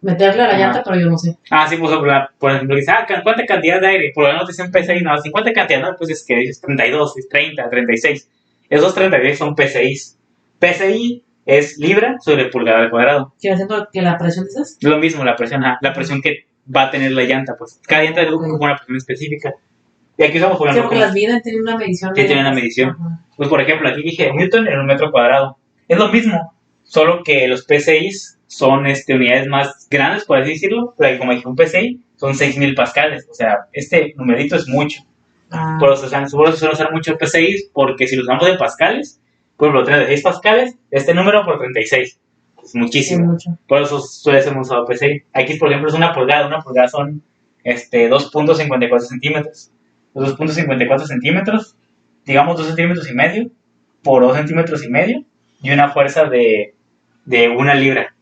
meterle a la Ajá. llanta, pero yo no sé. Sí, pues, por ejemplo, dice, ¿cuánta cantidad de aire? Por lo menos dicen PSI, no, 50 cantidad, no, pues es que dices 32, es 30, 36. Esos 36 son PSI. PSI es libra sobre pulgada al cuadrado. ¿Qué haciendo que la presión dices? Lo mismo, la presión que va a tener la llanta, pues cada llanta tiene como una presión específica. Y aquí usamos, por Sí, ejemplo, porque las vidas tienen una medición. que tiene una medición. Ajá. Pues, por ejemplo, aquí dije Newton en un metro cuadrado. Es lo mismo, solo que los PSI son unidades más grandes, por así decirlo. Pero como dije, un PSI son 6000 pascales. O sea, este numerito es mucho. Por eso suelen usar mucho PSI, porque si lo usamos en pascales, por ejemplo, 36 pascales, este número por 36. Es muchísimo. Mucho. Por eso suele ser usado PSI. Aquí, por ejemplo, es una pulgada. Una pulgada son 2.54 centímetros. Los 2.54 centímetros, digamos 2 centímetros y medio por 2 centímetros y medio, y una fuerza de 1 libra,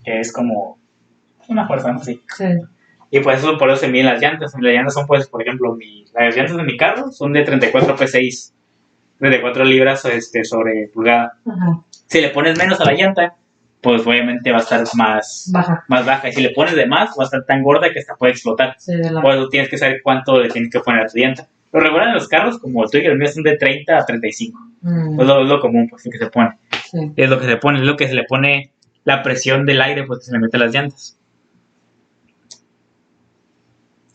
que es como una fuerza, ¿no? Sí. Y pues eso, por eso se miden las llantas. Las llantas son, pues, por ejemplo, las llantas de mi carro son de 34 PSI, 34 libras sobre pulgada. Ajá. Si le pones menos a la llanta, pues obviamente va a estar más baja. Y si le pones de más, va a estar tan gorda que hasta puede explotar. Sí, por eso tienes que saber cuánto le tienes que poner a tu llanta. Lo regular en los carros, como el tuyo y el mío, son de 30 a 35. Es lo común, pues, lo que se pone. Sí. Es lo que se pone, es lo que se le pone la presión del aire, pues, que se le mete a las llantas.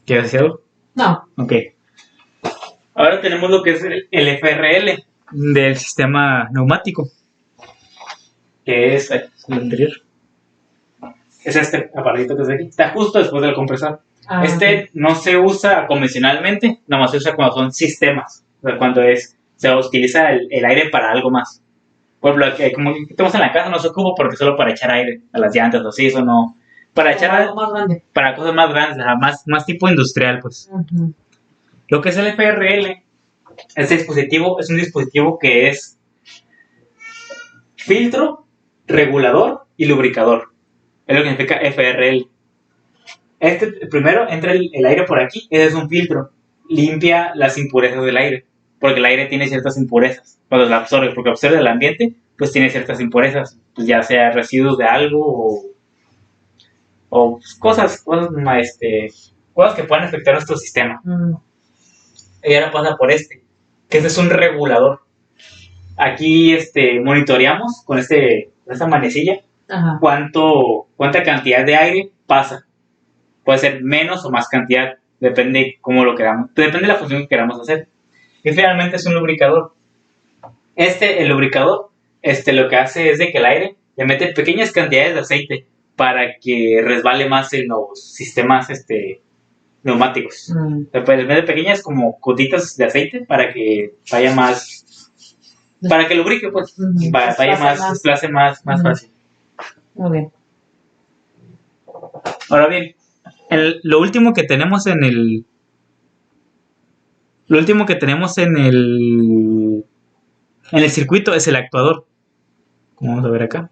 ¿Quieres decir algo? No. Ok. Ahora tenemos lo que es el FRL del sistema neumático, que es el anterior. Es este aparatito que está aquí. Está justo después del compresor. No se usa convencionalmente, nomás se usa cuando son sistemas. O sea, cuando se utiliza el aire para algo más. Por ejemplo, aquí, como que tenemos en la casa, no se ocupa porque solo para echar aire a las llantas o así, eso no. Para echar algo más grande. Para cosas más grandes, más tipo industrial, pues. Uh-huh. Lo que es el FRL, este dispositivo es un dispositivo que es filtro, regulador y lubricador. Es lo que significa FRL. Primero entra el aire por aquí, ese es un filtro. Limpia las impurezas del aire, porque el aire tiene ciertas impurezas. Cuando la absorbe, porque absorbe el ambiente, pues tiene ciertas impurezas, pues ya sea residuos de algo o cosas que puedan afectar nuestro sistema. Y ahora pasa por que este es un regulador. Aquí monitoreamos con esta manecilla cuánta cantidad de aire pasa. Puede ser menos o más cantidad, depende cómo lo queramos, depende de la función que queramos hacer. Y finalmente es un lubricador. El lubricador, lo que hace es de que el aire le mete pequeñas cantidades de aceite para que resbale más en los sistemas neumáticos. Pues le mete pequeñas como gotitas de aceite para que vaya más, para que lubrique, pues, vaya más, desplace más fácil. Muy bien. Ahora bien, lo último que tenemos en el circuito es el actuador. Como vamos a ver acá.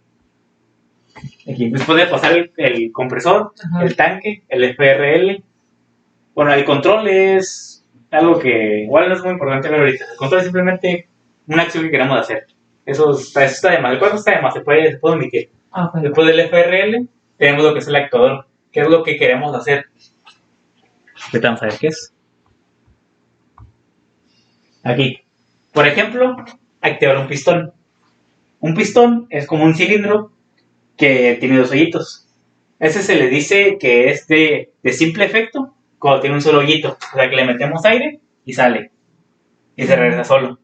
Aquí, después de pasar el compresor, el tanque, el FRL. Bueno, el control es algo que igual no es muy importante ver ahorita. El control es simplemente una acción que queramos hacer. Eso está de más. El cuadro está de más, se puede omitir. Okay. Después del FRL tenemos lo que es el actuador, que es lo que queremos hacer. Vamos a ver qué es. Aquí. Por ejemplo, activar un pistón. Un pistón es como un cilindro que tiene 2 hoyitos. Ese se le dice que es de simple efecto cuando tiene un solo hoyito. O sea, que le metemos aire y sale. Y se regresa solo.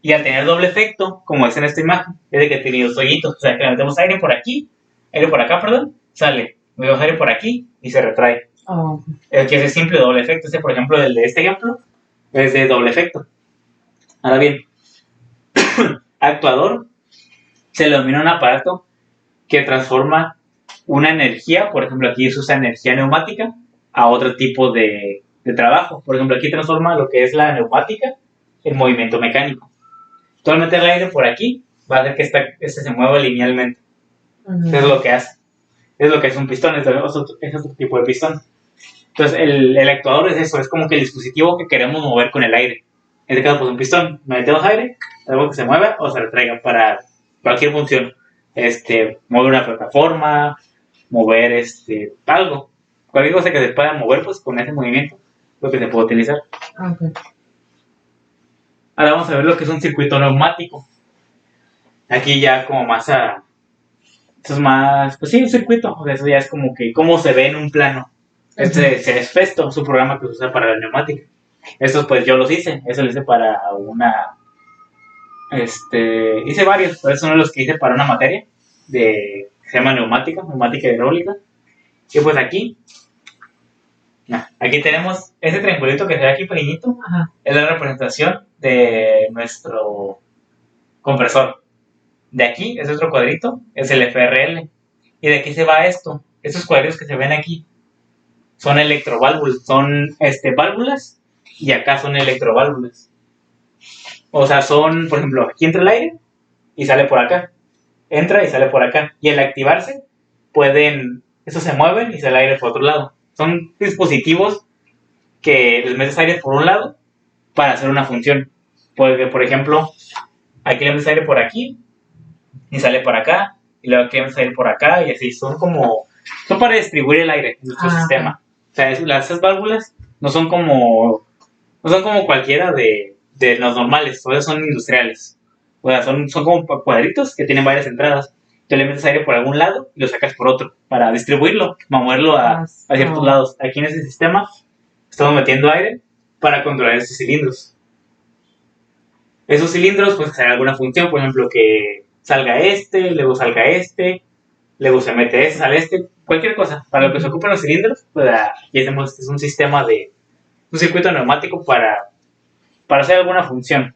Y al tener doble efecto, como es en esta imagen, es de que tiene 2 hoyitos. O sea, que le metemos aire por aquí, aire por acá, sale. Metemos aire por aquí y se retrae. El que es de simple doble efecto. Por ejemplo, el de este ejemplo es de doble efecto. Ahora bien, actuador se le denomina un aparato que transforma una energía, por ejemplo aquí se usa energía neumática, a otro tipo de trabajo. Por ejemplo aquí transforma lo que es la neumática en movimiento mecánico. Tú al meter el aire por aquí va a hacer que se mueva linealmente. Eso es lo que hace. Es lo que es un pistón, es otro tipo de pistón. Entonces, el actuador es eso, es como que el dispositivo que queremos mover con el aire. En este caso, pues un pistón, metemos aire, algo que se mueva o se retraiga para cualquier función. Mover una plataforma, mover algo. Cualquier cosa que se pueda mover, pues con ese movimiento, lo que se puede utilizar. Okay. Ahora vamos a ver lo que es un circuito neumático. Aquí ya como más a... Esto es más... Pues sí, un circuito. O sea, eso ya es como que cómo se ve en un plano. Este es Festo, es un programa que se usa para la neumática. Estos pues yo los hice. Eso lo hice para una... hice varios, pero esos son los que hice para una materia que se llama neumática hidráulica. Y pues aquí tenemos ese triangulito que se ve aquí pequeñito. Ajá. Es la representación de nuestro compresor. De aquí es otro cuadrito, es el FRL. Y de aquí se va esto. Estos cuadritos que se ven aquí son electroválvulas, son válvulas, y acá son electroválvulas. O sea, son, por ejemplo, aquí entra el aire y sale por acá. Entra y sale por acá. Y al activarse, estos se mueven y sale el aire por otro lado. Son dispositivos que les metes aire por un lado para hacer una función. Porque, por ejemplo, aquí le metes aire por aquí y sale por acá, y luego aquí le metes aire por acá, y así. Son para distribuir el aire en nuestro sistema. O sea, esas válvulas no son como cualquiera de los normales, todas son industriales. O sea, son como cuadritos que tienen varias entradas. Tú le metes aire por algún lado y lo sacas por otro para distribuirlo, para moverlo a ciertos lados. Aquí en este sistema estamos metiendo aire para controlar estos cilindros. Esos cilindros pues hacen alguna función, por ejemplo, que salga luego salga luego se mete sale cualquier cosa. Para lo que se ocupan los cilindros, pues aquí hacemos un sistema un circuito neumático para hacer alguna función.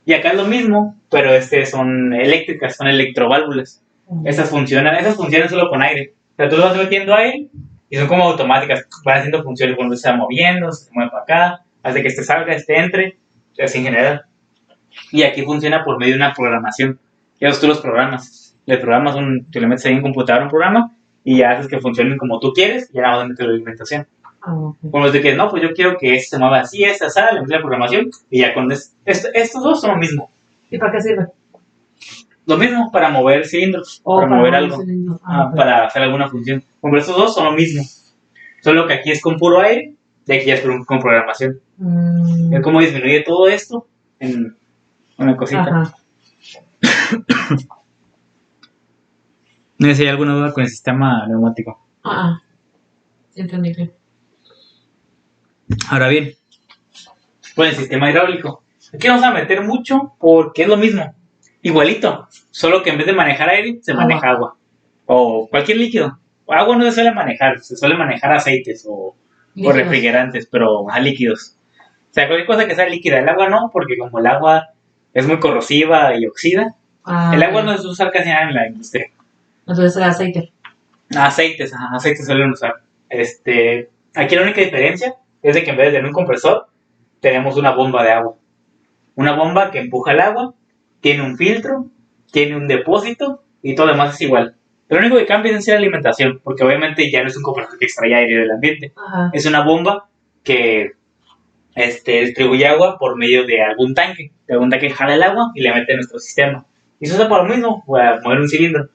Y acá es lo mismo, pero son eléctricas, son electroválvulas. Esas funcionan solo con aire. O sea, tú le vas metiendo aire y son como automáticas, van haciendo funciones cuando se va moviendo, se mueve para acá, hace que salga, entre, así en general. Y aquí funciona por medio de una programación. Y tú los programas. Le programas tú le metes ahí en un computador un programa y ya haces que funcionen como tú quieres y ya nada más metes la alimentación. Okay. Con los de que no, pues yo quiero que se mueva así, le metes la programación y ya con estos dos son lo mismo. ¿Y para qué sirve? Lo mismo para mover cilindros, para mover algo, para hacer alguna función. Como estos dos son lo mismo, solo que aquí es con puro aire y aquí ya es con programación. Es como disminuye todo esto en una cosita. Ajá. No sé si hay alguna duda con el sistema neumático. Entendí. Ahora bien, con el sistema hidráulico, aquí vamos a meter mucho porque es lo mismo, igualito, solo que en vez de manejar aire, se maneja agua. O cualquier líquido. Agua no se suele manejar, se suele manejar aceites o refrigerantes, pero a líquidos. O sea, cualquier cosa que sea líquida. El agua no, porque como el agua es muy corrosiva y oxida, el agua no se usa casi nada en la industria. Entonces el aceite. Aceites suelen usar. Aquí la única diferencia es de que en vez de tener un compresor, tenemos una bomba de agua. Una bomba que empuja el agua, tiene un filtro, tiene un depósito y todo lo demás es igual. Lo único que cambia es la alimentación, porque obviamente ya no es un compresor que extrae aire del ambiente. Ajá. Es una bomba que distribuye agua por medio de algún tanque. De algún tanque jala el agua y le mete en nuestro sistema. Y se usa para lo mismo, para mover un cilindro.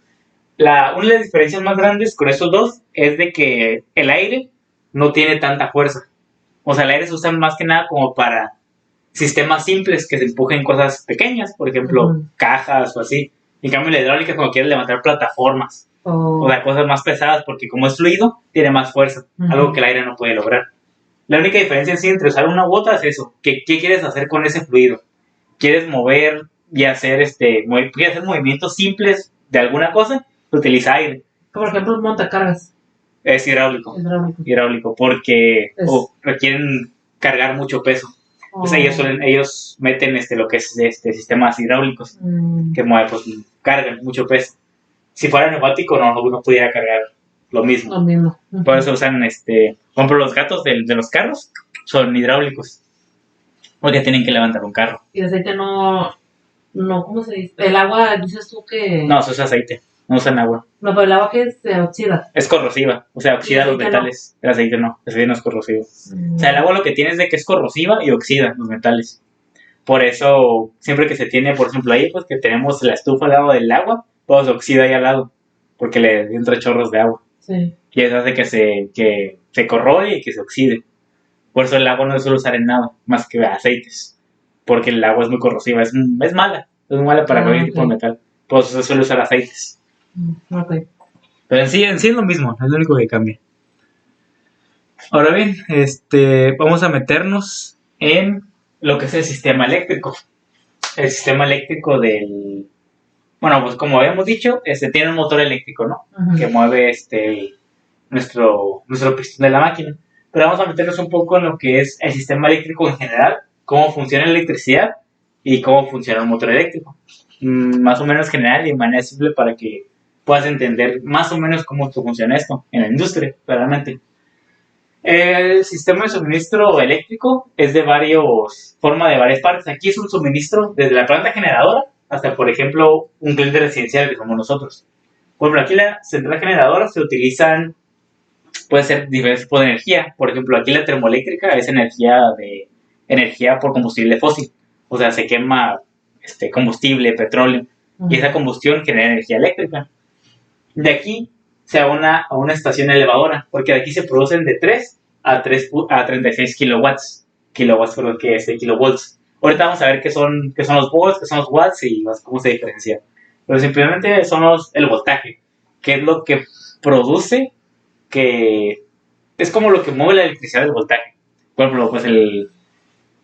Una de las diferencias más grandes con estos dos es de que el aire no tiene tanta fuerza. O sea, el aire se usa más que nada como para sistemas simples que se empujen cosas pequeñas, por ejemplo, cajas o así. En cambio, la hidráulica es cuando quieres levantar plataformas o sea, cosas más pesadas, porque como es fluido, tiene más fuerza, algo que el aire no puede lograr. La única diferencia en sí entre usar una u otra es eso. ¿Qué quieres hacer con ese fluido? ¿Quieres mover y hacer quieres hacer movimientos simples de alguna cosa? Utiliza aire. Por ejemplo, el montacargas. Es hidráulico porque requieren cargar mucho peso. Entonces ellos meten lo que es sistemas hidráulicos que cargan mucho peso. Si fuera neumático no pudiera cargar lo mismo. Por eso usan por ejemplo, los gatos de los carros son hidráulicos porque tienen que levantar un carro. Y el aceite no, ¿cómo se dice? El agua, dices tú que... No, eso es aceite. no usan agua. No, pero el agua que se oxida. Es corrosiva, o sea, oxida los metales. El aceite no es corrosivo. O sea, el agua lo que tiene es de que es corrosiva y oxida los metales. Por eso, siempre que se tiene, por ejemplo, ahí, pues que tenemos la estufa al lado del agua, todo se oxida ahí al lado, porque le entra chorros de agua. Sí. Y eso hace que se corroe y que se oxide. Por eso el agua no se suele usar en nada, más que aceites. Porque el agua es muy corrosiva, es mala. Es muy mala para cualquier tipo de metal. Por eso se suele usar aceites. Ok. Pero en sí es lo mismo, es lo único que cambia. Ahora bien, vamos a meternos en lo que es el sistema eléctrico. El sistema eléctrico bueno, pues como habíamos dicho, tiene un motor eléctrico, ¿no? Ajá. Que mueve nuestro pistón de la máquina. Pero vamos a meternos un poco en lo que es el sistema eléctrico en general, cómo funciona la electricidad y cómo funciona el motor eléctrico. Más o menos general y de manera simple para que puedas entender más o menos cómo funciona esto en la industria, claramente. El sistema de suministro eléctrico es forma de varias partes. Aquí es un suministro desde la planta generadora hasta, por ejemplo, un cliente residencial que somos nosotros. Por ejemplo, aquí la central generadora se utilizan, puede ser diferentes tipos de energía. Por ejemplo, aquí la termoeléctrica es energía por combustible fósil. O sea, se quema combustible, petróleo, y esa combustión genera energía eléctrica. De aquí se va a una estación elevadora, porque de aquí se producen de 3 a 36 kilowatts. Kilowatts, perdón, que es kilovolts. Ahorita vamos a ver qué son los volts, qué son los watts y cómo se diferencian. Pero simplemente son el voltaje, que es lo que produce, que es como lo que mueve la electricidad del voltaje. Por ejemplo, pues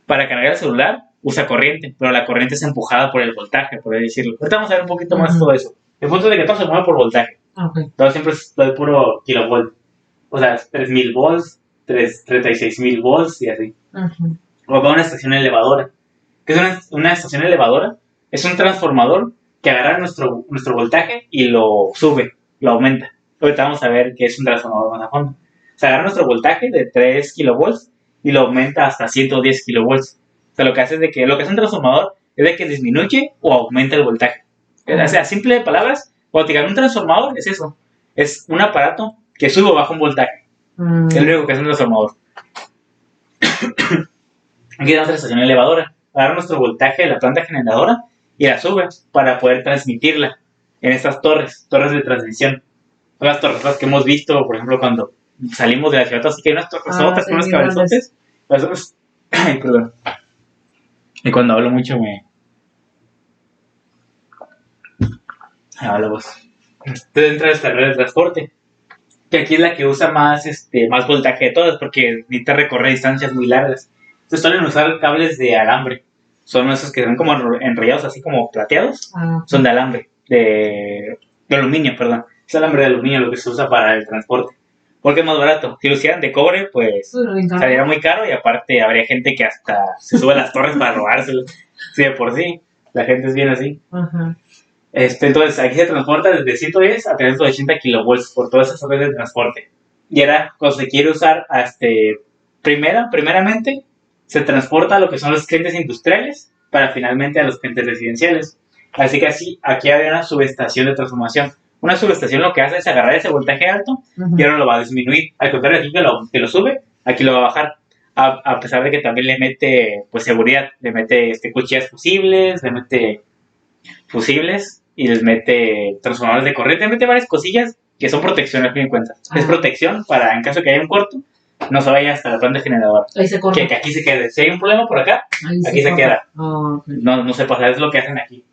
para cargar el celular usa corriente, pero la corriente es empujada por el voltaje, por así decirlo. Ahorita vamos a ver un poquito más todo eso. El punto es de que todo se mueve por voltaje. Okay. Todo siempre es puro kilovolt. O sea, 3000 volts, 36,000 volts y así. O va a una estación elevadora. ¿Qué es una estación elevadora? Es un transformador que agarra nuestro voltaje y lo sube, lo aumenta. Ahorita vamos a ver qué es un transformador más a fondo. O sea, agarra nuestro voltaje de 3 kilovolts y lo aumenta hasta 110 kilovolts. O sea, lo que hace un transformador es de que disminuye o aumenta el voltaje. O sea, simple de palabras, cuando te digan un transformador, es eso. Es un aparato que sube o baja un voltaje. Es lo único que hace un transformador. Aquí tenemos la estación elevadora. Agarra nuestro voltaje de la planta generadora y la sube para poder transmitirla en estas torres de transmisión. Son las torres que hemos visto, por ejemplo, cuando salimos de la ciudad, así que hay unas torres con unos cabezotes. Ay, perdón. Y cuando hablo mucho hablo vos. Entonces entra esta red de transporte, que aquí es la que usa más voltaje de todas, porque necesita recorrer distancias muy largas. Entonces suelen usar cables de alambre. Son esos que son como enrollados, así como plateados. Son de alambre, de aluminio, perdón. Es alambre de aluminio lo que se usa para el transporte, porque es más barato. Si lo hicieran de cobre, pues saliera muy caro, y aparte habría gente que hasta se sube a las torres para robárselo. Sí, de por sí, la gente es bien así. Entonces aquí se transporta desde 110 a 380 kilovolts por todas esas redes de transporte. Y ahora, cuando se quiere usar primeramente se transporta a lo que son los clientes industriales para finalmente a los clientes residenciales. Así que aquí hay una subestación de transformación. Una subestación lo que hace es agarrar ese voltaje alto y ahora lo va a disminuir. Al contrario, aquí que lo sube, aquí lo va a bajar. A pesar de que también le mete seguridad, le mete cuchillas fusibles, le mete fusibles y les mete transformadores de corriente, le mete varias cosillas que son protección al fin de cuentas. Es protección para en caso de que haya un corto, no se vaya hasta la planta generadora. Ahí se corta. Que aquí se quede. Si hay un problema por acá, aquí se queda. Okay. No se pasa, es lo que hacen aquí.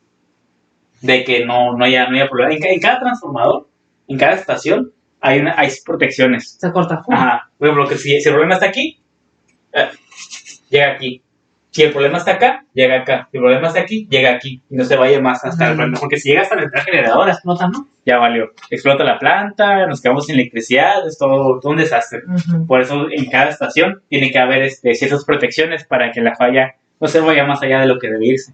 De que no haya problema. En cada transformador, en cada estación, hay protecciones. Se corta. Ajá. Por ejemplo, si el problema está aquí, llega aquí. Si el problema está acá, llega acá. Si el problema está aquí, llega aquí. Y no se vaya más hasta el planta. Porque si llega hasta la entrada generadora, explota, ¿no? Ya valió. Explota la planta, nos quedamos sin electricidad, es todo un desastre. Por eso en cada estación tiene que haber ciertas protecciones para que la falla no se vaya más allá de lo que debe irse.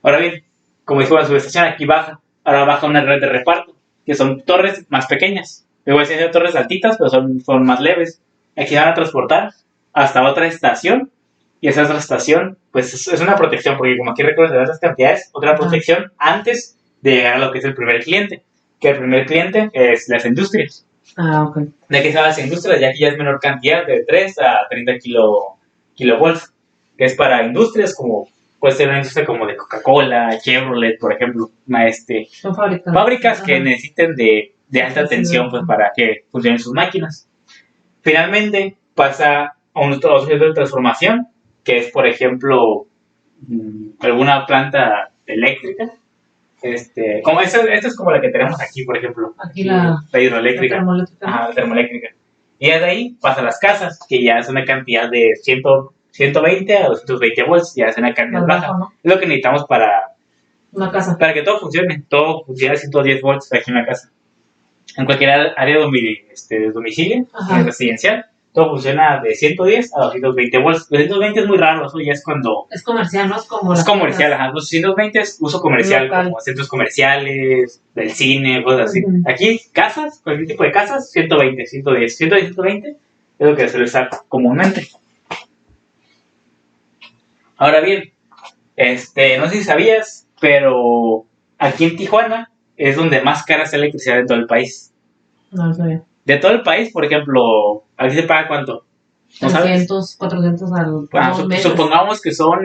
Ahora bien, como dijo la subestación, aquí baja. Ahora baja una red de reparto, que son torres más pequeñas. Luego decían torres altitas, pero son más leves. Aquí van a transportar hasta otra estación. Y esa otra estación, pues es una protección, porque como aquí recuerdas de esas cantidades, otra protección antes de llegar a lo que es el primer cliente, que el primer cliente es las industrias. Ok. ¿De qué se van las industrias? Ya que ya es menor cantidad, de 3 a 30 kilovolts, que es para industrias como, puede ser una industria como de Coca-Cola, Chevrolet, por ejemplo, Son fábricas. fábricas que Ajá. necesiten de alta tensión pues, para que funcionen sus máquinas. Finalmente pasa a un otro proceso de transformación, que es, por ejemplo, alguna planta eléctrica. Como esta es como la que tenemos aquí, por ejemplo. Aquí la hidroeléctrica. termoeléctrica. Ajá, la termoeléctrica. Y de ahí pasa a las casas, que ya es una cantidad de 120 a 220 volts, ya es una cantidad Más baja. bajo, ¿no? Es lo que necesitamos Una casa. para que todo funcione a 110 volts aquí en la casa. En cualquier área de domicilio, Ajá. residencial, todo funciona de 110 a 220 volts. 220 es muy raro, eso ya es cuando... Es comercial, ¿no? Es como Es las comercial, tiendas. ajá. 220 es uso comercial, Local. como centros comerciales, del cine, cosas así. Ujú. Aquí, casas, cualquier tipo de casas, 120, 110. 110, 120 es lo que se suele usar comúnmente. Ahora bien, no sé si sabías, pero aquí en Tijuana es donde más cara es la electricidad de todo el país. No lo sabía. De todo el país, por ejemplo, ¿aquí se paga cuánto? ¿No sabes? 300, 400 al meses. Supongamos que son,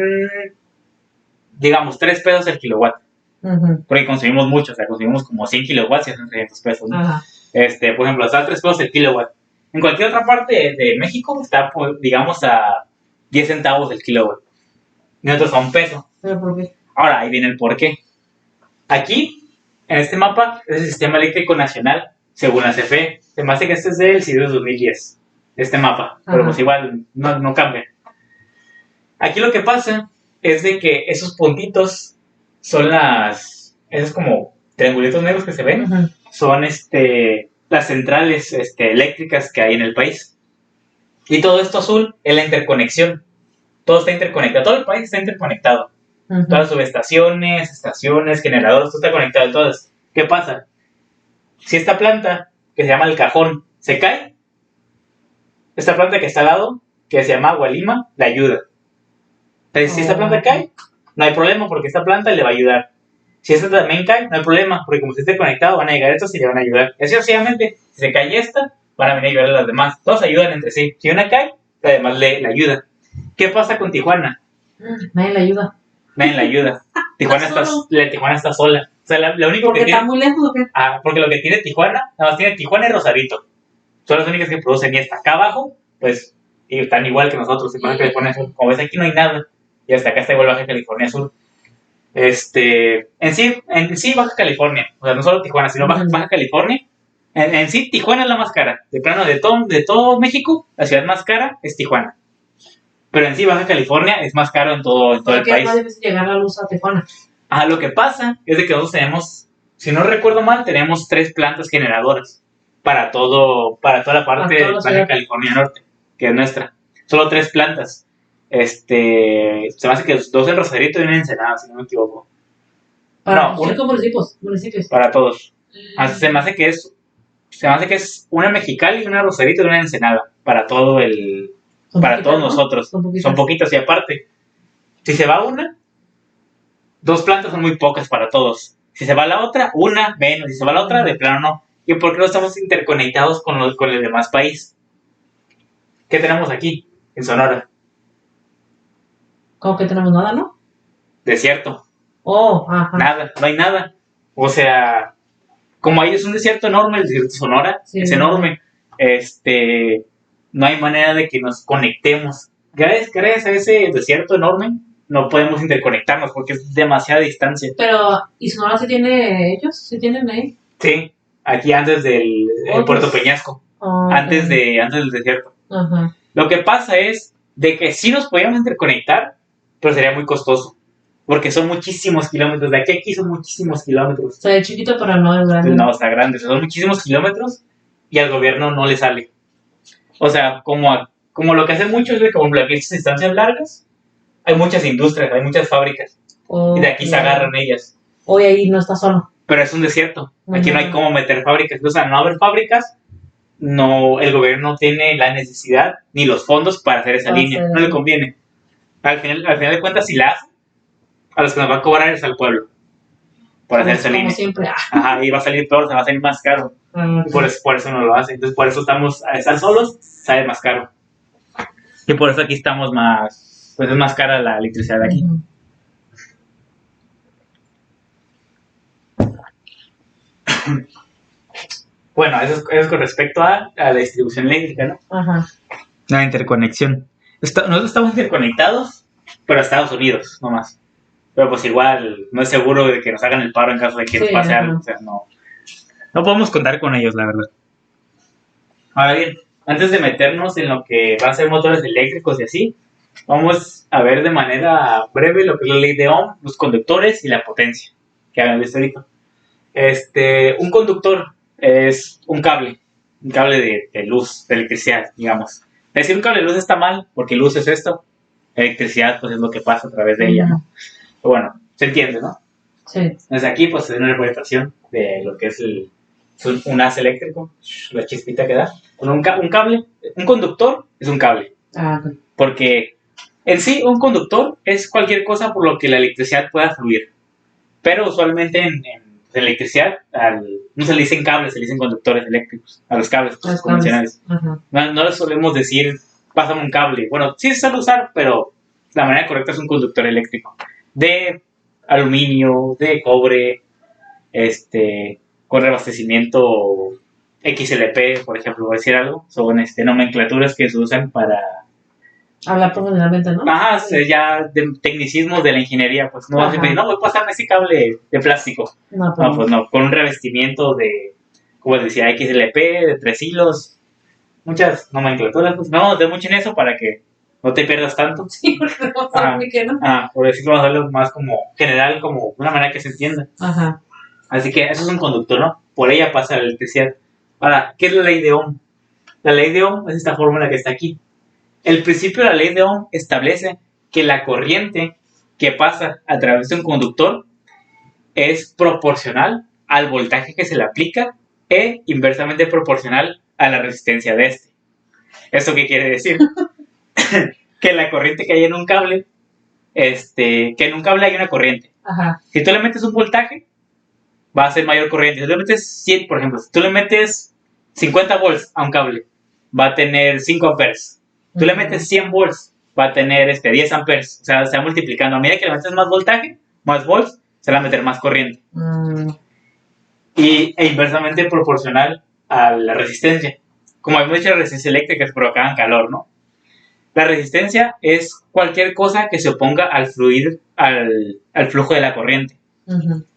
digamos, 3 pesos el kilowatt. Ujú. Porque consumimos mucho, o sea, consumimos como 100 kilowatts y son 300 pesos, ¿no? Ajá. Por ejemplo, está a 3 pesos el kilowatt. En cualquier otra parte de México está, pues, digamos, a 10 centavos el kilowatt. Y nosotros a 1 peso. ¿Pero por qué? Ahora, ahí viene el porqué. Aquí, en este mapa, es el Sistema Eléctrico Nacional, según la CFE. Se me hace que este es del CIDE 2010, este mapa. Pero Ajá. pues igual, no cambia. Aquí lo que pasa es de que esos puntitos son esos como triangulitos negros que se ven, Ujú. son las centrales eléctricas que hay en el país. Y todo esto azul es la interconexión. Todo está interconectado, todo el país está interconectado. Ujú. Todas las subestaciones, estaciones, generadores, todo está conectado. Entonces, ¿qué pasa? Si esta planta, que se llama el cajón, se cae, esta planta que está al lado, que se llama Gualima, la ayuda. Entonces, si esta planta cae, no hay problema porque esta planta le va a ayudar. Si esta también cae, no hay problema porque como esté conectado, van a llegar estos y le van a ayudar. Y así sucesivamente, si se cae esta, van a venir a ayudar a las demás. Todos ayudan entre sí. Si una cae, la demás le ayuda. ¿Qué pasa con Tijuana? Nadie le ayuda. Nadie la ayuda. Tijuana está sola. O sea, lo único ¿Porque que tiene... está muy lejos o qué? porque lo que tiene Tijuana, nada más tiene Tijuana y Rosarito. Son las únicas que producen y hasta acá abajo, pues, y están igual que nosotros, en Baja California Sur. Como ves, aquí no hay nada. Y hasta acá está igual Baja California Sur. En sí, Baja California. O sea, no solo Tijuana, sino Baja California. En sí, Tijuana es la más cara. De plano, de todo México, la ciudad más cara es Tijuana. Pero en sí, Baja California es más caro en todo el ¿Por qué país. es más difícil llegar la luz a Tijuana? Lo que pasa es de que nosotros tenemos, si no recuerdo mal, tenemos 3 plantas generadoras para toda la parte de Baja California Norte, que es nuestra. Solo 3 plantas. Se me hace que 2 en Rosarito y una en Ensenada, si no me equivoco. Para 5 municipios. Para todos. Se me hace que es una en Mexicali, una en Rosarito y una en Ensenada. Para todo para todos nosotros. Son poquitas y aparte, si se va una, 2 plantas son muy pocas para todos. Si se va la otra, una menos. Si se va la otra, de plano no. ¿Y por qué no estamos interconectados con el demás país? ¿Qué tenemos aquí, en Sonora? ¿Cómo que tenemos nada, no? Desierto. Ajá. Nada, no hay nada. O sea, como ahí es un desierto enorme, el desierto de Sonora, sí, es enorme. No hay manera de que nos conectemos. Gracias a ese desierto enorme, no podemos interconectarnos porque es demasiada distancia. Pero, ¿y Sonora sí tiene ellos? ¿Sí tienen ahí? Sí, aquí antes del Puerto Peñasco, antes del desierto. Ajá. Lo que pasa es de que sí nos podíamos interconectar, pero sería muy costoso. Porque son muchísimos kilómetros. De aquí a aquí son muchísimos kilómetros. O sea, es chiquito, pero no es grande. No, está grande. Son muchísimos kilómetros y al gobierno no le sale. O sea, como lo que hacen muchos es que como aquí estas distancias largas, hay muchas industrias, hay muchas fábricas. Y de aquí se agarran ellas. Hoy ahí no está solo. Pero es un desierto. Aquí no hay cómo meter fábricas. O sea, no haber fábricas, el gobierno no tiene la necesidad ni los fondos para hacer esa línea. No le conviene. Al final de cuentas, si la hace, a los que nos va a cobrar es al pueblo. por hacer esa Como línea. siempre. Ajá, y va a salir peor, se va a salir más caro. Ok. Por eso no lo hace. Entonces, por eso estamos, al estar solos, sale más caro. Y por eso aquí estamos más, pues es más cara la electricidad de aquí. Ujú. Bueno, eso es con respecto a la distribución eléctrica, ¿no? Ajá. La interconexión. Nosotros estamos interconectados, pero a Estados Unidos, nomás. Pero pues igual, no es seguro de que nos hagan el paro en caso de que nos Sí, pase ajá. algo. O sea, no podemos contar con ellos, la verdad. Ahora bien, antes de meternos en lo que va a ser motores eléctricos y así, vamos a ver de manera breve lo que es la ley de Ohm, los conductores y la potencia, que habían visto ahorita. Un conductor es un cable de luz, de electricidad, digamos. Decir un cable de luz está mal, porque luz es esto, electricidad pues es lo que pasa a través de ella, ¿no? Pero bueno, se entiende, ¿no? Sí. Desde aquí pues es una representación de lo que es un haz eléctrico, la chispita que da. Un cable, un conductor es un cable, Ah, ok. porque en sí un conductor es cualquier cosa por lo que la electricidad pueda fluir. Pero usualmente en electricidad no se le dicen cables, se le dicen conductores eléctricos, a los cables Los convencionales. cables. Ajá. No les solemos decir, pásame un cable. Bueno, sí se suele usar, pero la manera correcta es un conductor eléctrico. De aluminio, de cobre, con reabastecimiento XLP, por ejemplo, voy a decir algo. Son nomenclaturas que se usan para... Hablar profesionalmente, ¿no? Ajá, ya de tecnicismos de la ingeniería, pues no vas a decir, no, voy a pasarme ese cable de plástico. No, No, pues no, con un revestimiento de, como les decía, XLP, de 3 hilos, muchas nomenclaturas, pues no de mucho en eso para que no te pierdas tanto. Sí, porque no sabe que no. Por decirlo, vamos a verlo más como general, como una manera que se entienda. Ajá. Así que eso es un conductor, ¿no? Por ella pasa la electricidad. Ahora, ¿qué es la ley de Ohm? La ley de Ohm es esta fórmula que está aquí. El principio de la ley de Ohm establece que la corriente que pasa a través de un conductor es proporcional al voltaje que se le aplica e inversamente proporcional a la resistencia de este. ¿Esto qué quiere decir? Que la corriente que hay en un cable, que en un cable hay una corriente. Ajá. Si tú le metes un voltaje, va a ser mayor corriente. Si tú le metes 100, por ejemplo, si tú le metes 50 volts a un cable, va a tener 5 amperes. Tú le metes 100 volts, va a tener 10 amperes. O sea, se va multiplicando. A medida que le metes más voltaje, más volts, se va a meter más corriente. E inversamente proporcional a la resistencia. Como hay mucha resistencia eléctrica que provocan calor, ¿no? La resistencia es cualquier cosa que se oponga al flujo de la corriente.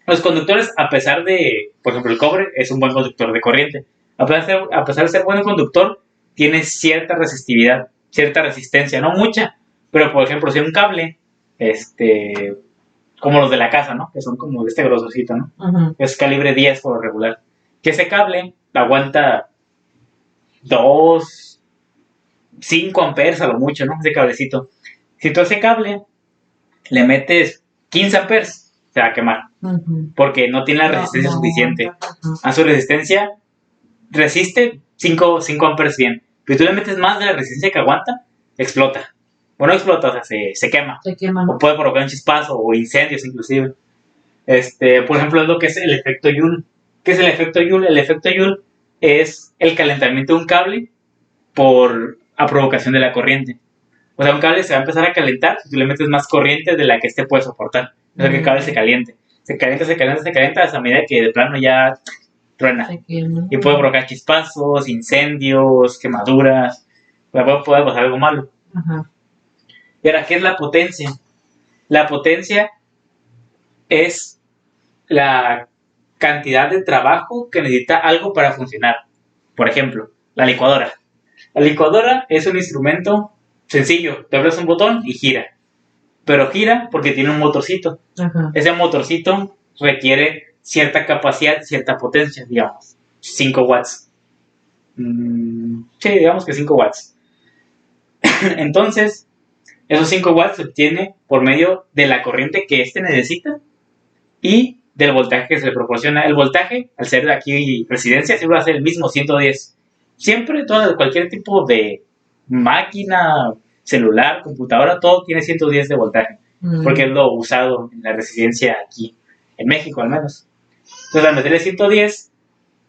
Los conductores, a pesar de, por ejemplo, el cobre es un buen conductor de corriente. A pesar de ser buen conductor, tiene cierta resistividad, cierta resistencia, no mucha, pero por ejemplo, si un cable, como los de la casa, ¿no? Que son como de este grosorcito, ¿no? Es calibre 10 por lo regular. Que ese cable aguanta 5 amperes a lo mucho, ¿no? Ese cablecito. Si tú a ese cable le metes 15 amperes, se va a quemar. Porque no tiene la resistencia suficiente. A su resistencia resiste 5 amperes bien. Pero si tú le metes más de la resistencia que aguanta, explota. Bueno, explota, o sea, se quema. Se quema, ¿no? O puede provocar un chispazo o incendios inclusive. Por ejemplo, es lo que es el efecto Joule. ¿Qué es el efecto Joule? El efecto Joule es el calentamiento de un cable a provocación de la corriente. O sea, un cable se va a empezar a calentar si tú le metes más corriente de la que este puede soportar. O sea, que el cable se caliente. Se calienta hasta medida que de plano ya truena. Y puede provocar chispazos, incendios, quemaduras. Puede pasar algo malo. Ajá. Y ahora, ¿qué es la potencia? La potencia es la cantidad de trabajo que necesita algo para funcionar. Por ejemplo, la licuadora. La licuadora es un instrumento sencillo. Te abres un botón y gira. Pero gira porque tiene un motorcito. Ajá. Ese motorcito requiere cierta capacidad, cierta potencia, digamos, 5 watts. Sí, digamos que 5 watts. Entonces, esos 5 watts se obtiene por medio de la corriente que necesita y del voltaje que se le proporciona. El voltaje, al ser de aquí residencia, siempre va a ser el mismo, 110. Siempre, cualquier tipo de máquina, celular, computadora, todo tiene 110 de voltaje, porque es lo usado en la residencia aquí. en México al menos. Entonces al meterle 110,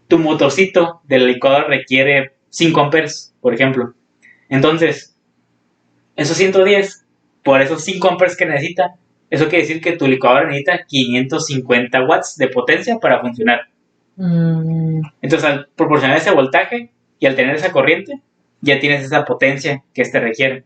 tu motorcito de la licuadora requiere 5 amperes, por ejemplo. Entonces, esos 110, por esos 5 amperes que necesita, eso quiere decir que tu licuadora necesita 550 watts de potencia para funcionar. Entonces, al proporcionar ese voltaje y al tener esa corriente, ya tienes esa potencia que requiere.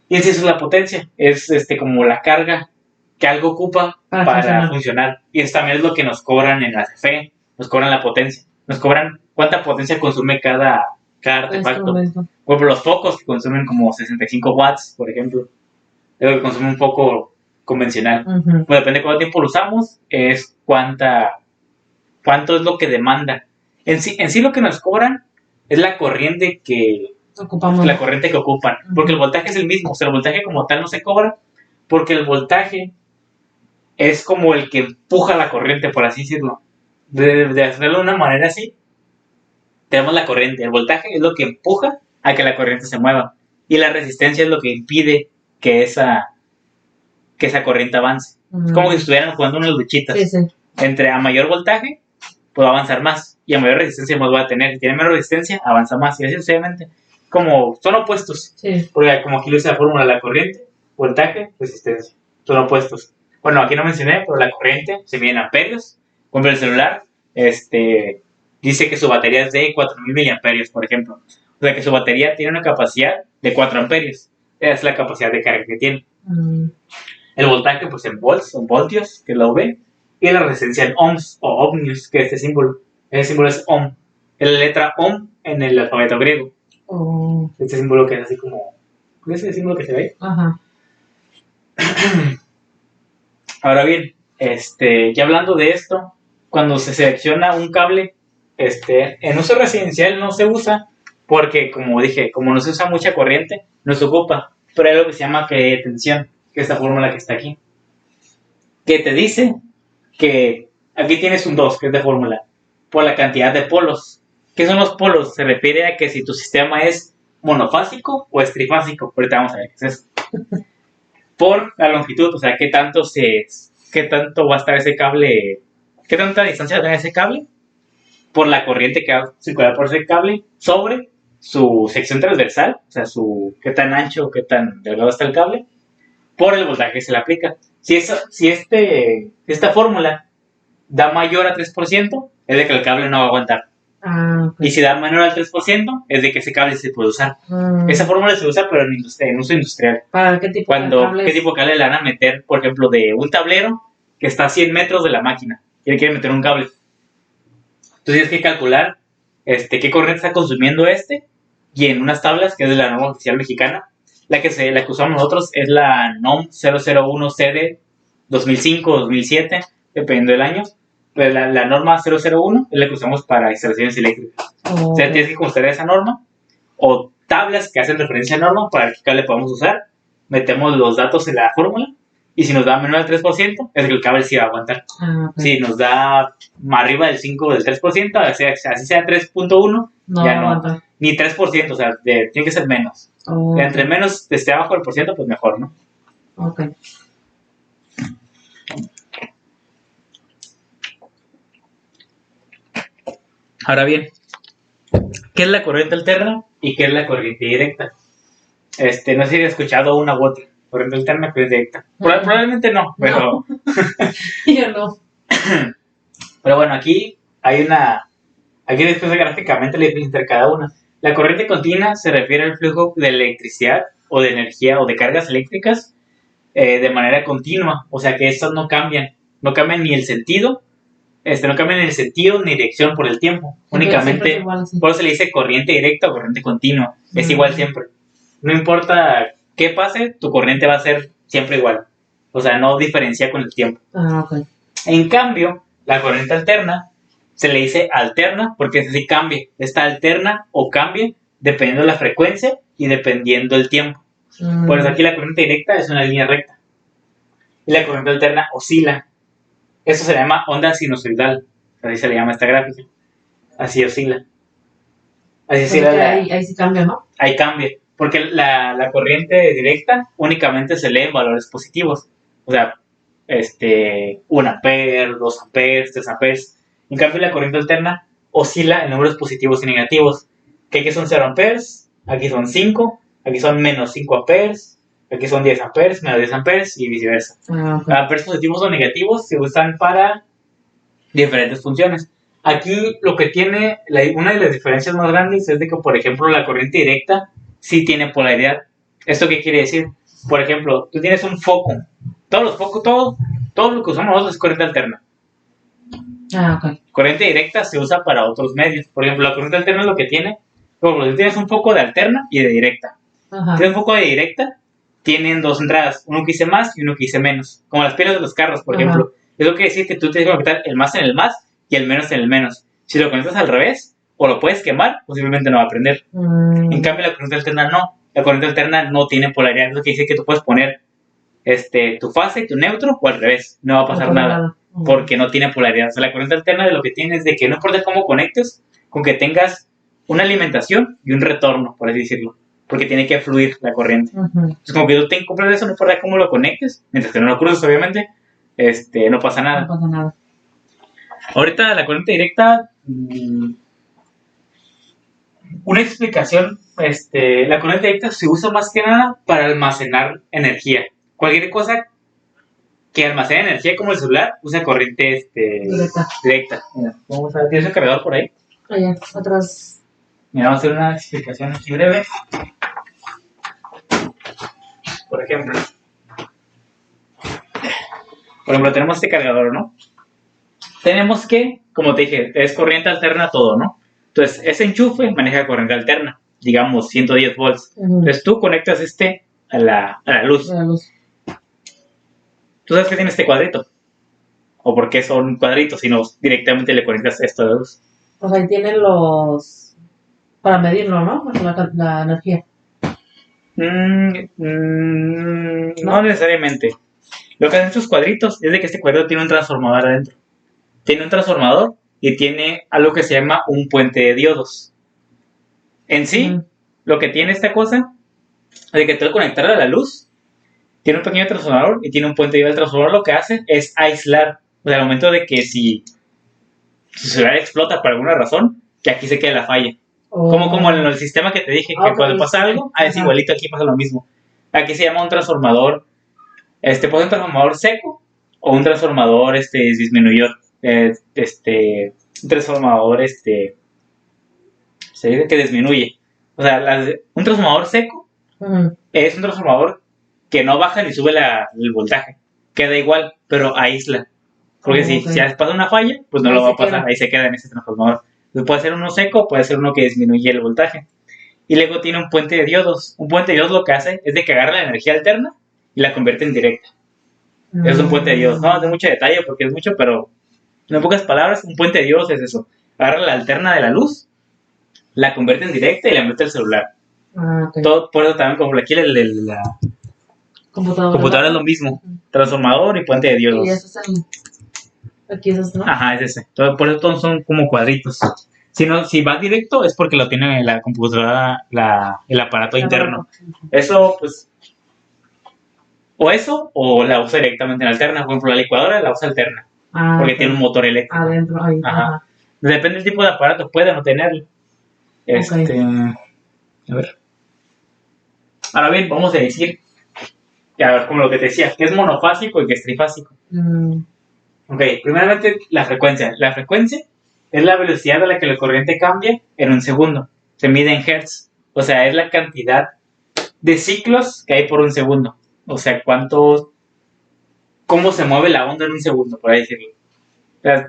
Y esa es la potencia, es como la carga que algo ocupa para funcionar. Y eso también es lo que nos cobran en la CFE, nos cobran la potencia, nos cobran cuánta potencia consume cada artefacto. Por ejemplo, los focos que consumen como 65 watts, por ejemplo, es lo que consume un foco convencional. Pues depende de cuánto tiempo lo usamos, es cuánto es lo que demanda. En sí lo que nos cobran es la corriente que ocupan, porque el voltaje es el mismo, o sea, el voltaje como tal no se cobra, porque el voltaje es como el que empuja la corriente, por así decirlo. De hacerlo de una manera así, tenemos la corriente, el voltaje es lo que empuja a que la corriente se mueva, y la resistencia es lo que impide que esa corriente avance. Es como si estuvieran jugando unas luchitas. Sí. Entre a mayor voltaje, pues va a avanzar más, y a mayor resistencia más va a tener. Si tiene menos resistencia, avanza más, y así sucesivamente. Como son opuestos. Sí. Porque como aquí lo dice la fórmula, la corriente, voltaje, resistencia. Son opuestos. Bueno, aquí no mencioné, pero la corriente se mide en amperios. Por ejemplo, el celular, dice que su batería es de 4000 miliamperios, por ejemplo. O sea que su batería tiene una capacidad de 4 amperios. Esa es la capacidad de carga que tiene. El voltaje, pues en volts, en voltios, que es la V. Y la resistencia en ohms o ohmios, que es este símbolo. Ese símbolo es ohm. Es la letra ohm en el alfabeto griego. Este símbolo que es así como... ¿Cuál es ese símbolo que se ve? Ajá. Ahora bien, ya hablando de esto, cuando se selecciona un cable, en uso residencial no se usa porque, como dije, como no se usa mucha corriente, no se ocupa. Pero hay algo que se llama que de tensión, que es esta fórmula que está aquí, que te dice que aquí tienes un 2, que es de fórmula, por la cantidad de polos. ¿Qué son los polos? Se refiere a que si tu sistema es monofásico o es trifásico. Ahorita vamos a ver qué es eso. Por la longitud, o sea, qué tanto va a estar ese cable, qué tanta distancia va a tener ese cable, por la corriente que va a circular por ese cable, sobre su sección transversal, o sea, qué tan ancho o qué tan delgado está el cable, por el voltaje que se le aplica. Si esta fórmula da mayor a 3%, es de que el cable no va a aguantar. Okay. Y si da menor al 3%, es de que ese cable se puede usar. Esa fórmula se usa, pero en uso industrial. ¿Para qué tipo de cable? ¿Qué tipo de cable le van a meter? Por ejemplo, de un tablero que está a 100 metros de la máquina y le quieren meter un cable. Entonces tienes que calcular qué corriente está consumiendo y en unas tablas, que es de la norma oficial mexicana, la que usamos nosotros es la NOM 001CD 2005-2007, dependiendo del año. Pues la norma 001 es la que usamos para instalaciones eléctricas. O sea, tienes que considerar esa norma o tablas que hacen referencia a la norma para qué cable podemos usar. Metemos los datos en la fórmula y si nos da menor al 3%, es que el cable sí va a aguantar. Si nos da más arriba del 5 o del 3%, así sea 3.1, ya no. Ni 3%, o sea, tiene que ser menos. Entre menos esté abajo del por ciento, pues mejor, ¿no? Ok. Ahora bien, ¿qué es la corriente alterna y qué es la corriente directa? No sé si he escuchado una u otra. Corriente alterna, corriente directa. Probablemente no, pero... Yo no. Pero bueno, aquí después gráficamente le diferencia entre cada una. La corriente continua se refiere al flujo de electricidad o de energía o de cargas eléctricas de manera continua. O sea que estos no cambian ni el sentido. No cambian el sentido ni dirección por el tiempo. Únicamente, por eso se le dice corriente directa o corriente continua. Es igual siempre. No importa qué pase, tu corriente va a ser siempre igual. O sea, no diferencia con el tiempo. Okay. En cambio, la corriente alterna se le dice alterna porque así cambia. Esta alterna o cambia dependiendo de la frecuencia y dependiendo del tiempo. Por eso aquí la corriente directa es una línea recta. Y la corriente alterna oscila. Eso se llama onda sinusoidal. Así se le llama esta gráfica. Así oscila. Así oscila. Ahí sí cambia, ¿no? Ahí cambia. Porque la corriente directa únicamente se lee en valores positivos. O sea, 1 ampere, 2 amperes, 3 amperes. En cambio, la corriente alterna oscila en números positivos y negativos. Que aquí son 0 amperes, aquí son 5, aquí son menos 5 amperes, aquí son 10 amperes, menos 10 amperes y viceversa. Amperes positivos o negativos se usan para diferentes funciones. Aquí lo que tiene, una de las diferencias más grandes es de que, por ejemplo, la corriente directa sí tiene polaridad. ¿Esto qué quiere decir? Por ejemplo, tú tienes un foco. Todos los focos, todo lo que usamos nosotros es corriente alterna. Ok. Corriente directa se usa para otros medios. Por ejemplo, la corriente alterna es lo que tiene. Como tú tienes un foco de alterna y de directa. Ajá. Tienes un foco de directa, tienen 2 entradas, uno que hice más y uno que hice menos. Como las pilas de los carros, por ejemplo. Eso quiere decir que tú tienes que conectar el más en el más y el menos en el menos. Si lo conectas al revés, o lo puedes quemar, posiblemente no va a prender. En cambio, la corriente alterna no. La corriente alterna no tiene polaridad. Eso quiere decir que tú puedes poner tu fase y tu neutro o al revés. No va a pasar nada. Porque no tiene polaridad. O sea, la corriente alterna de lo que tiene es de que no importa cómo conectes, con que tengas una alimentación y un retorno, por así decirlo. Porque tiene que fluir la corriente. Entonces, como que tú te compras eso, no importa cómo lo conectes, mientras que no lo cruces, obviamente, no pasa nada. No pasa nada. Ahorita la corriente directa, una explicación, la corriente directa se usa más que nada para almacenar energía. Cualquier cosa que almacene energía como el celular usa corriente directa. Mira, vamos a ver, ¿tienes un cargador por ahí? Allá, atrás. Mira, vamos a hacer una explicación aquí breve. Por ejemplo, tenemos este cargador, ¿no? Tenemos que, como te dije, es corriente alterna todo, ¿no? Entonces, ese enchufe maneja corriente alterna, digamos 110 volts. Entonces, tú conectas a la luz. ¿Tú sabes qué tiene este cuadrito? ¿O por qué son cuadritos si no directamente le conectas esto a la luz? Pues ahí tienen los... para medirlo, ¿no? La energía. No necesariamente. Lo que hacen estos cuadritos es de que este cuadrito tiene un transformador adentro. Tiene un transformador y tiene algo que se llama un puente de diodos. En sí, lo que tiene esta cosa es de que tú al conectar a la luz, tiene un pequeño transformador y tiene un puente de diodos. El transformador lo que hace es aislar. O sea, al momento de que si su celular explota por alguna razón, que aquí se quede la falla. Como en el sistema que te dije, que cuando pasa algo, es igualito, aquí pasa lo mismo. Aquí se llama un transformador, puede ser un transformador seco o un transformador disminuidor. Un transformador se dice que disminuye. O sea, un transformador seco es un transformador que no baja ni sube el voltaje. Queda igual, pero aísla. Porque si pasa una falla, pues no lo va a pasar, ahí se queda en ese transformador. Entonces puede ser uno seco, puede ser uno que disminuye el voltaje. Y luego tiene un puente de diodos. Un puente de diodos lo que hace es de que agarra la energía alterna y la convierte en directa. Es un puente de diodos. No de mucho detalle porque es mucho, pero en pocas palabras, un puente de diodos es eso. Agarra la alterna de la luz, la convierte en directa y la mete al celular. Todo, por eso también como aquí la computadora es lo mismo. Transformador y puente de diodos. Y eso es aquí es esto, ¿no? Ajá, es ese. Por eso todos son como cuadritos. Si va directo es porque lo tiene la computadora, el aparato interno. Eso, pues, o la usa directamente en alterna. Por ejemplo, la licuadora la usa alterna. Porque tiene un motor eléctrico. Adentro, ahí. Ajá. Depende del tipo de aparato, puede no tenerlo. A ver. Ahora bien, vamos a decir, a ver, como lo que te decía, que es monofásico y que es trifásico. Ok, primeramente la frecuencia. La frecuencia es la velocidad a la que la corriente cambia en un segundo. Se mide en hertz. O sea, es la cantidad de ciclos que hay por un segundo. O sea, cómo se mueve la onda en un segundo, por ahí decirlo. O sea,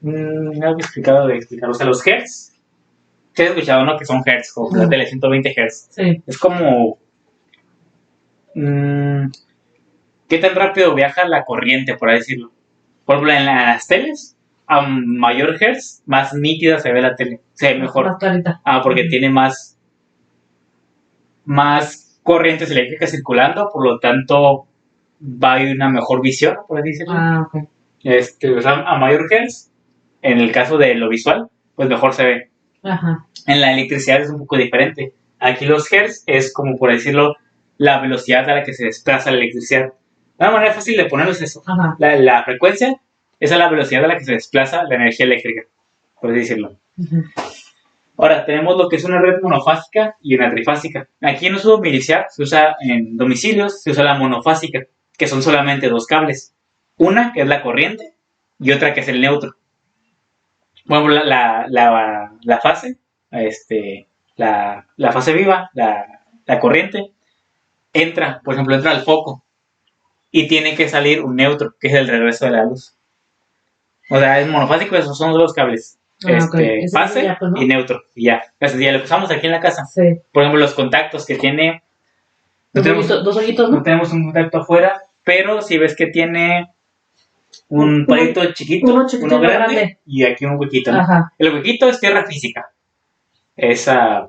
algo explicado de explicar. O sea, los hertz, ¿qué has escuchado, no? Que son hertz, como la tele, 120 hertz. Sí. Es como... ¿qué tan rápido viaja la corriente, por ahí decirlo? Por ejemplo, en las teles, a mayor hertz, más nítida se ve la tele. Se ve mejor. Más clarita. Porque tiene más corrientes eléctricas circulando, por lo tanto, va a haber una mejor visión, por así decirlo. Ok. O sea, a mayor hertz, en el caso de lo visual, pues mejor se ve. Ajá. En la electricidad es un poco diferente. Aquí los hertz es como, por decirlo, la velocidad a la que se desplaza la electricidad. Una manera fácil de ponerlo es eso. Ajá. La frecuencia es a la velocidad a la que se desplaza la energía eléctrica, por así decirlo. Ujú. Ahora, tenemos lo que es una red monofásica y una trifásica. Aquí en uso militar se usa en domicilios, se usa la monofásica, que son solamente dos cables. Una que es la corriente y otra que es el neutro. Bueno, la fase, la fase viva, la corriente, entra, por ejemplo, entra al foco y tiene que salir un neutro, que es el regreso de la luz. O sea, es monofásico, esos son dos cables. Ok. Ese Fase ya, pues, ¿no? y neutro. Y ya. Eso ya lo que usamos aquí en la casa. Sí. Por ejemplo, los contactos que tiene. No Dos hoyitos, no ¿no? tenemos un contacto afuera, pero si ves que tiene un palito chiquito, uno grande y aquí un huequito, ¿no? Ajá. El huequito es tierra física. Esa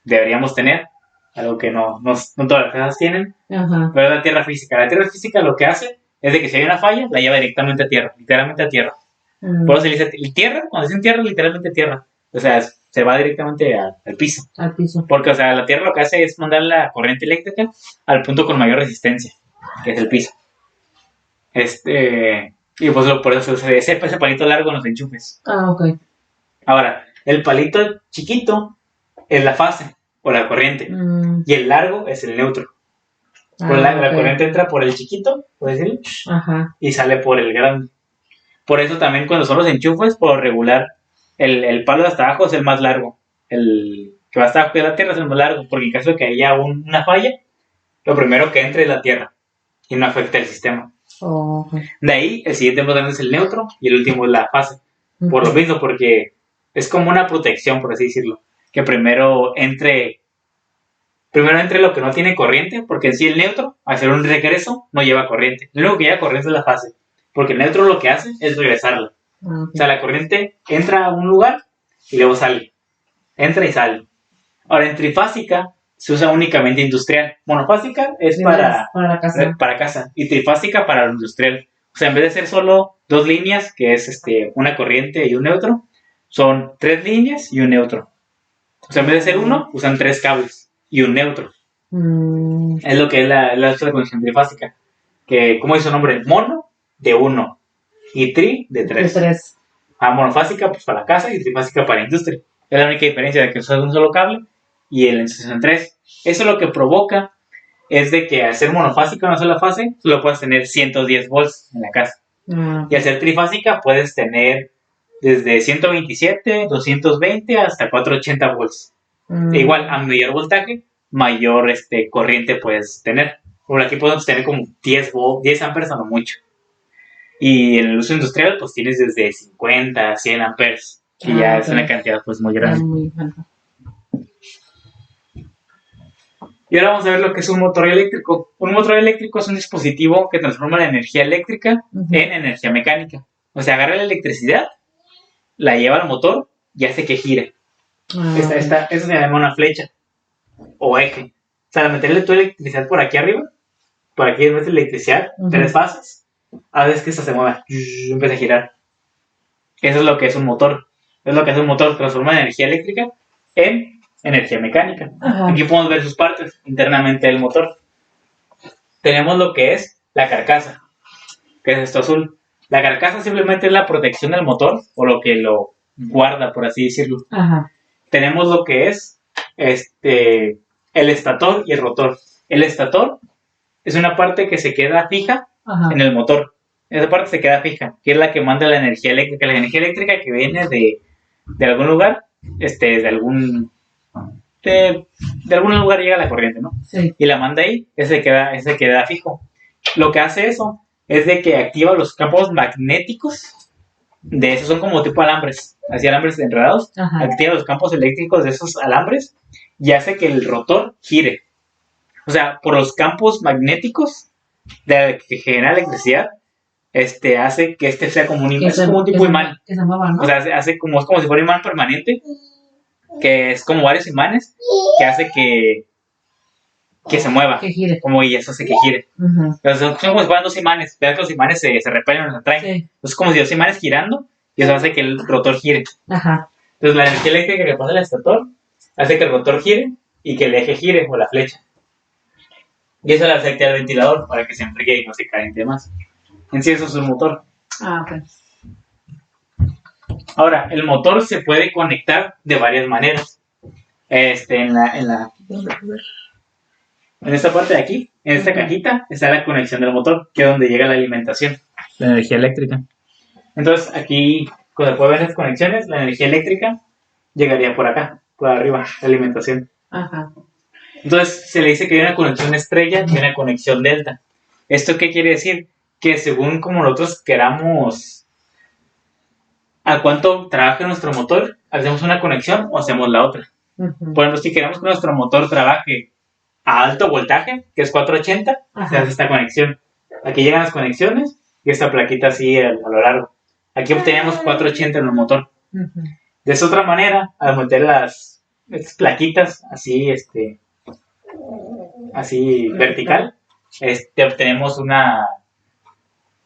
deberíamos tener, algo que no todas las casas tienen, Ajá. pero es la tierra física. La tierra física lo que hace es de que si hay una falla, la lleva directamente a tierra, literalmente a tierra. Por eso se dice tierra, cuando dicen tierra, literalmente tierra. O sea, se va directamente al piso. Al piso. Porque, o sea, la tierra lo que hace es mandar la corriente eléctrica al punto con mayor resistencia, que es el piso. Y pues por eso se usa ese palito largo en los enchufes. Ah, ok. Ahora, el palito chiquito es la fase o la corriente. Y el largo es el neutro. Pues la corriente entra por el chiquito, por decirlo, Ajá. y sale por el grande. Por eso también cuando son los enchufes, por regular, el palo de hasta abajo es el más largo. El que va hasta abajo de la tierra es el más largo, porque en caso de que haya una falla, lo primero que entre es la tierra y no afecta el sistema. Oh, okay. De ahí, el siguiente más grande es el neutro y el último es la fase. Por lo mismo, porque es como una protección, por así decirlo. Que primero entre lo que no tiene corriente, porque en sí el neutro, al hacer un regreso, no lleva corriente. Lo único que lleva corriente es la fase, porque el neutro lo que hace es regresarla. Okay. O sea, la corriente entra a un lugar y luego sale. Entra y sale. Ahora, en trifásica se usa únicamente industrial. Monofásica es para casa y trifásica para lo industrial. O sea, en vez de ser solo dos líneas, que es una corriente y un neutro, son tres líneas y un neutro. O sea, en vez de ser uno, usan tres cables y un neutro. Es lo que es la conexión trifásica. Que, ¿cómo dice su nombre? Mono, de uno. Y tri, de tres. Monofásica, pues para casa, y trifásica para industria. Es la única diferencia de que usas un solo cable y el encendido en tres. Eso lo que provoca es de que al ser monofásica una sola fase, solo puedes tener 110 volts en la casa. Y al ser trifásica puedes tener desde 127, 220 hasta 480 volts. E igual, a mayor voltaje, mayor corriente puedes tener. Por aquí podemos tener como 10 amperes a lo mucho. Y en el uso industrial, pues tienes desde 50 a 100 amperes, que ya es una cantidad pues muy grande. Y ahora vamos a ver lo que es un motor eléctrico. Un motor eléctrico es un dispositivo que transforma la energía eléctrica en energía mecánica. O sea, agarra la electricidad, la lleva al motor y hace que gire. Eso se llama una flecha o eje. O sea, al meterle tu electricidad por aquí arriba, por aquí metes electricidad, tres fases, a veces que esta se mueve, empieza a girar. Eso es lo que es un motor. Es lo que hace un motor, transforma la energía eléctrica en energía mecánica. Aquí podemos ver sus partes internamente del motor. Tenemos lo que es la carcasa, que es esto azul. La carcasa simplemente es la protección del motor, o lo que lo guarda, por así decirlo. Tenemos lo que es el estator y el rotor. El estator es una parte que se queda fija en el motor. Esa parte se queda fija, que es la que manda la energía eléctrica. La energía eléctrica que viene de algún lugar, de algún lugar llega la corriente, ¿no? Sí. Y la manda ahí, ese queda fijo. Lo que hace eso es de que activa los campos magnéticos de esos, son como tipo alambres, así alambres enredados. Activa los campos eléctricos de esos alambres y hace que el rotor gire. O sea, por los campos magnéticos que genera electricidad, hace que sea como un tipo imán. Que se mueva, ¿no? O sea, es como si fuera un imán permanente, que es como varios imanes, que hace que se mueva. Que gire. Y eso hace que gire. Entonces, son como si fueran dos imanes. Vean que los imanes se repelen o se atraen. Sí. Entonces, es como si dos imanes girando, y eso hace que el rotor gire. Entonces, la energía eléctrica que pasa el estator hace que el rotor gire y que el eje gire, o la flecha. Y eso le afecta al ventilador para que se enfríe y no se caliente más. En sí eso es un motor. Ah, ok. Ahora, el motor se puede conectar de varias maneras. En esta parte de aquí, en esta cajita, está la conexión del motor, que es donde llega la alimentación, la energía eléctrica. Entonces, aquí, cuando puede ver las conexiones, la energía eléctrica llegaría por acá, por arriba, la alimentación. Ajá. Entonces, se le dice que hay una conexión estrella y una conexión delta. ¿Esto qué quiere decir? Que según como nosotros queramos a cuánto trabaja nuestro motor, hacemos una conexión o hacemos la otra. Por ejemplo, si queremos que nuestro motor trabaje a alto voltaje, que es 480, se hace esta conexión. Aquí llegan las conexiones y esta plaquita así a lo largo. Aquí obtenemos 480 en el motor. De esa otra manera, al meter estas plaquitas así, así vertical, obtenemos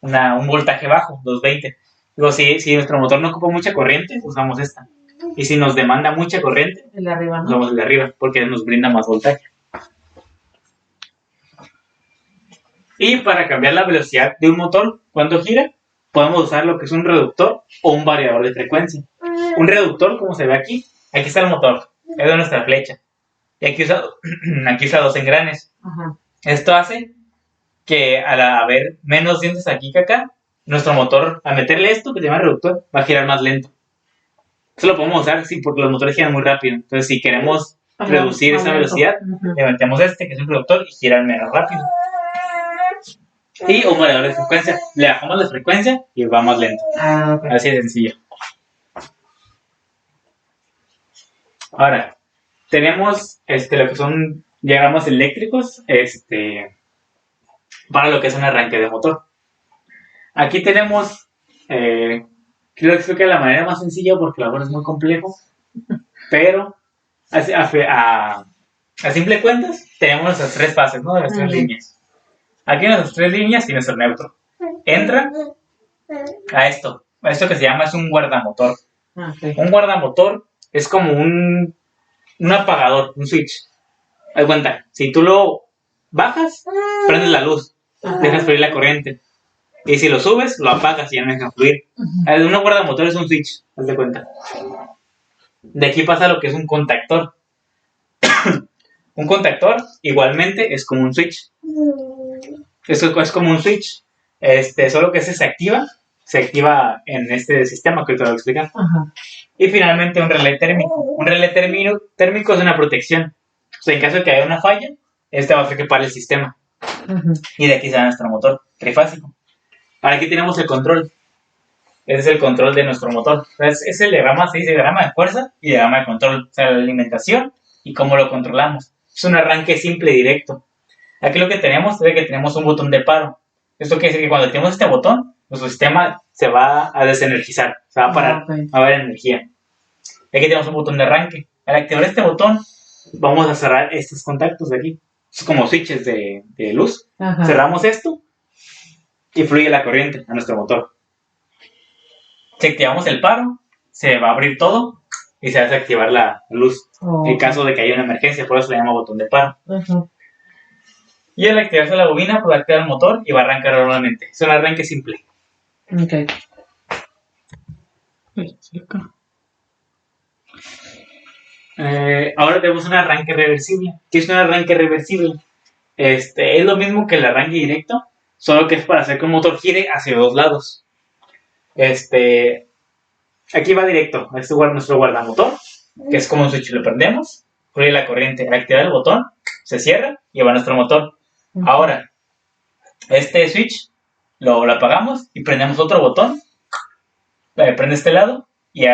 un voltaje bajo, 220. Digo, si nuestro motor no ocupa mucha corriente, usamos esta. Y si nos demanda mucha corriente, el de arriba, ¿no? usamos el de arriba, porque nos brinda más voltaje. Y para cambiar la velocidad de un motor cuando gira, podemos usar lo que es un reductor o un variador de frecuencia. Un reductor, como se ve aquí está el motor, es de nuestra flecha. Y aquí usa dos engranes. Esto hace que al haber menos dientes aquí que acá, nuestro motor, al meterle esto, que se llama reductor, va a girar más lento. Eso lo podemos usar sí, porque los motores giran muy rápido. Entonces, si queremos reducir esa velocidad, le metemos que es un reductor, y gira menos rápido. Y un variador de frecuencia. Le bajamos la frecuencia y va más lento. Okay. Así de sencillo. Ahora, tenemos lo que son diagramas eléctricos para lo que es un arranque de motor. Aquí tenemos, quiero explicar de la manera más sencilla porque la verdad es muy complejo, pero a simple cuentas tenemos nuestras tres fases, ¿no? De las tres líneas. Aquí en nuestras tres líneas tiene el neutro. Entra a esto que se llama es un guardamotor. Okay. Un guardamotor es como un apagador, un switch. Haz cuenta, si tú lo bajas, prendes la luz, dejas fluir la corriente. Y si lo subes, lo apagas y ya no deja fluir. Un guardamotor es un switch, haz de cuenta. De aquí pasa lo que es un contactor. Un contactor igualmente es como un switch. Eso es como un switch. Solo que se activa en este sistema que te voy a explicar. Y finalmente un relé térmico. Un relé térmico es una protección. O sea, en caso de que haya una falla, va a hacer que pare el sistema. Y de aquí sale nuestro motor trifásico. Ahora aquí tenemos el control. Ese es el control de nuestro motor. Es el diagrama, se dice diagrama de fuerza y diagrama de control. O sea, la alimentación y cómo lo controlamos. Es un arranque simple y directo. Aquí lo que tenemos es que tenemos un botón de paro. Esto quiere decir que cuando tenemos este botón, nuestro sistema se va a desenergizar, se va a parar, va a haber energía. Aquí tenemos un botón de arranque. Al activar este botón, vamos a cerrar estos contactos de aquí. Es como switches de luz. Cerramos esto y fluye la corriente a nuestro motor. Si activamos el paro, se va a abrir todo y se va a desactivar la luz. En caso de que haya una emergencia, por eso le llama botón de paro. Y al activarse la bobina, pues va a activar el motor y va a arrancar normalmente. Es un arranque simple. Ok. Ahora tenemos un arranque reversible. ¿Qué es un arranque reversible? Es lo mismo que el arranque directo, solo que es para hacer que un motor gire hacia los lados. Aquí va directo. Este es nuestro guardamotor, que es como un switch. Lo prendemos, fluye la corriente. Al activar el botón, se cierra y va nuestro motor. Ahora, este switch lo apagamos y prendemos otro botón. Prende este lado y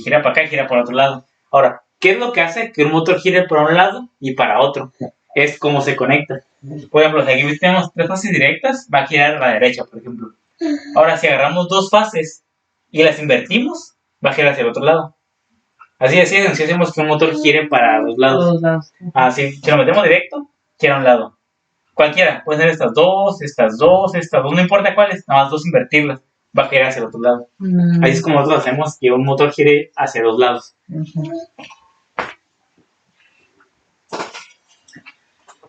gira para acá y gira por otro lado. Ahora, ¿qué es lo que hace que un motor gire por un lado y para otro? Es cómo se conecta. Por ejemplo, si aquí tenemos tres fases directas, va a girar a la derecha, por ejemplo. Ahora, si agarramos dos fases y las invertimos, va a girar hacia el otro lado. Así es, si hacemos que un motor gire para los lados. Así, si lo metemos directo, gira a un lado. Cualquiera, puede ser estas dos, no importa cuáles, nada más dos invertirlas, va a girar hacia el otro lado. Así es como nosotros hacemos que un motor gire hacia los lados.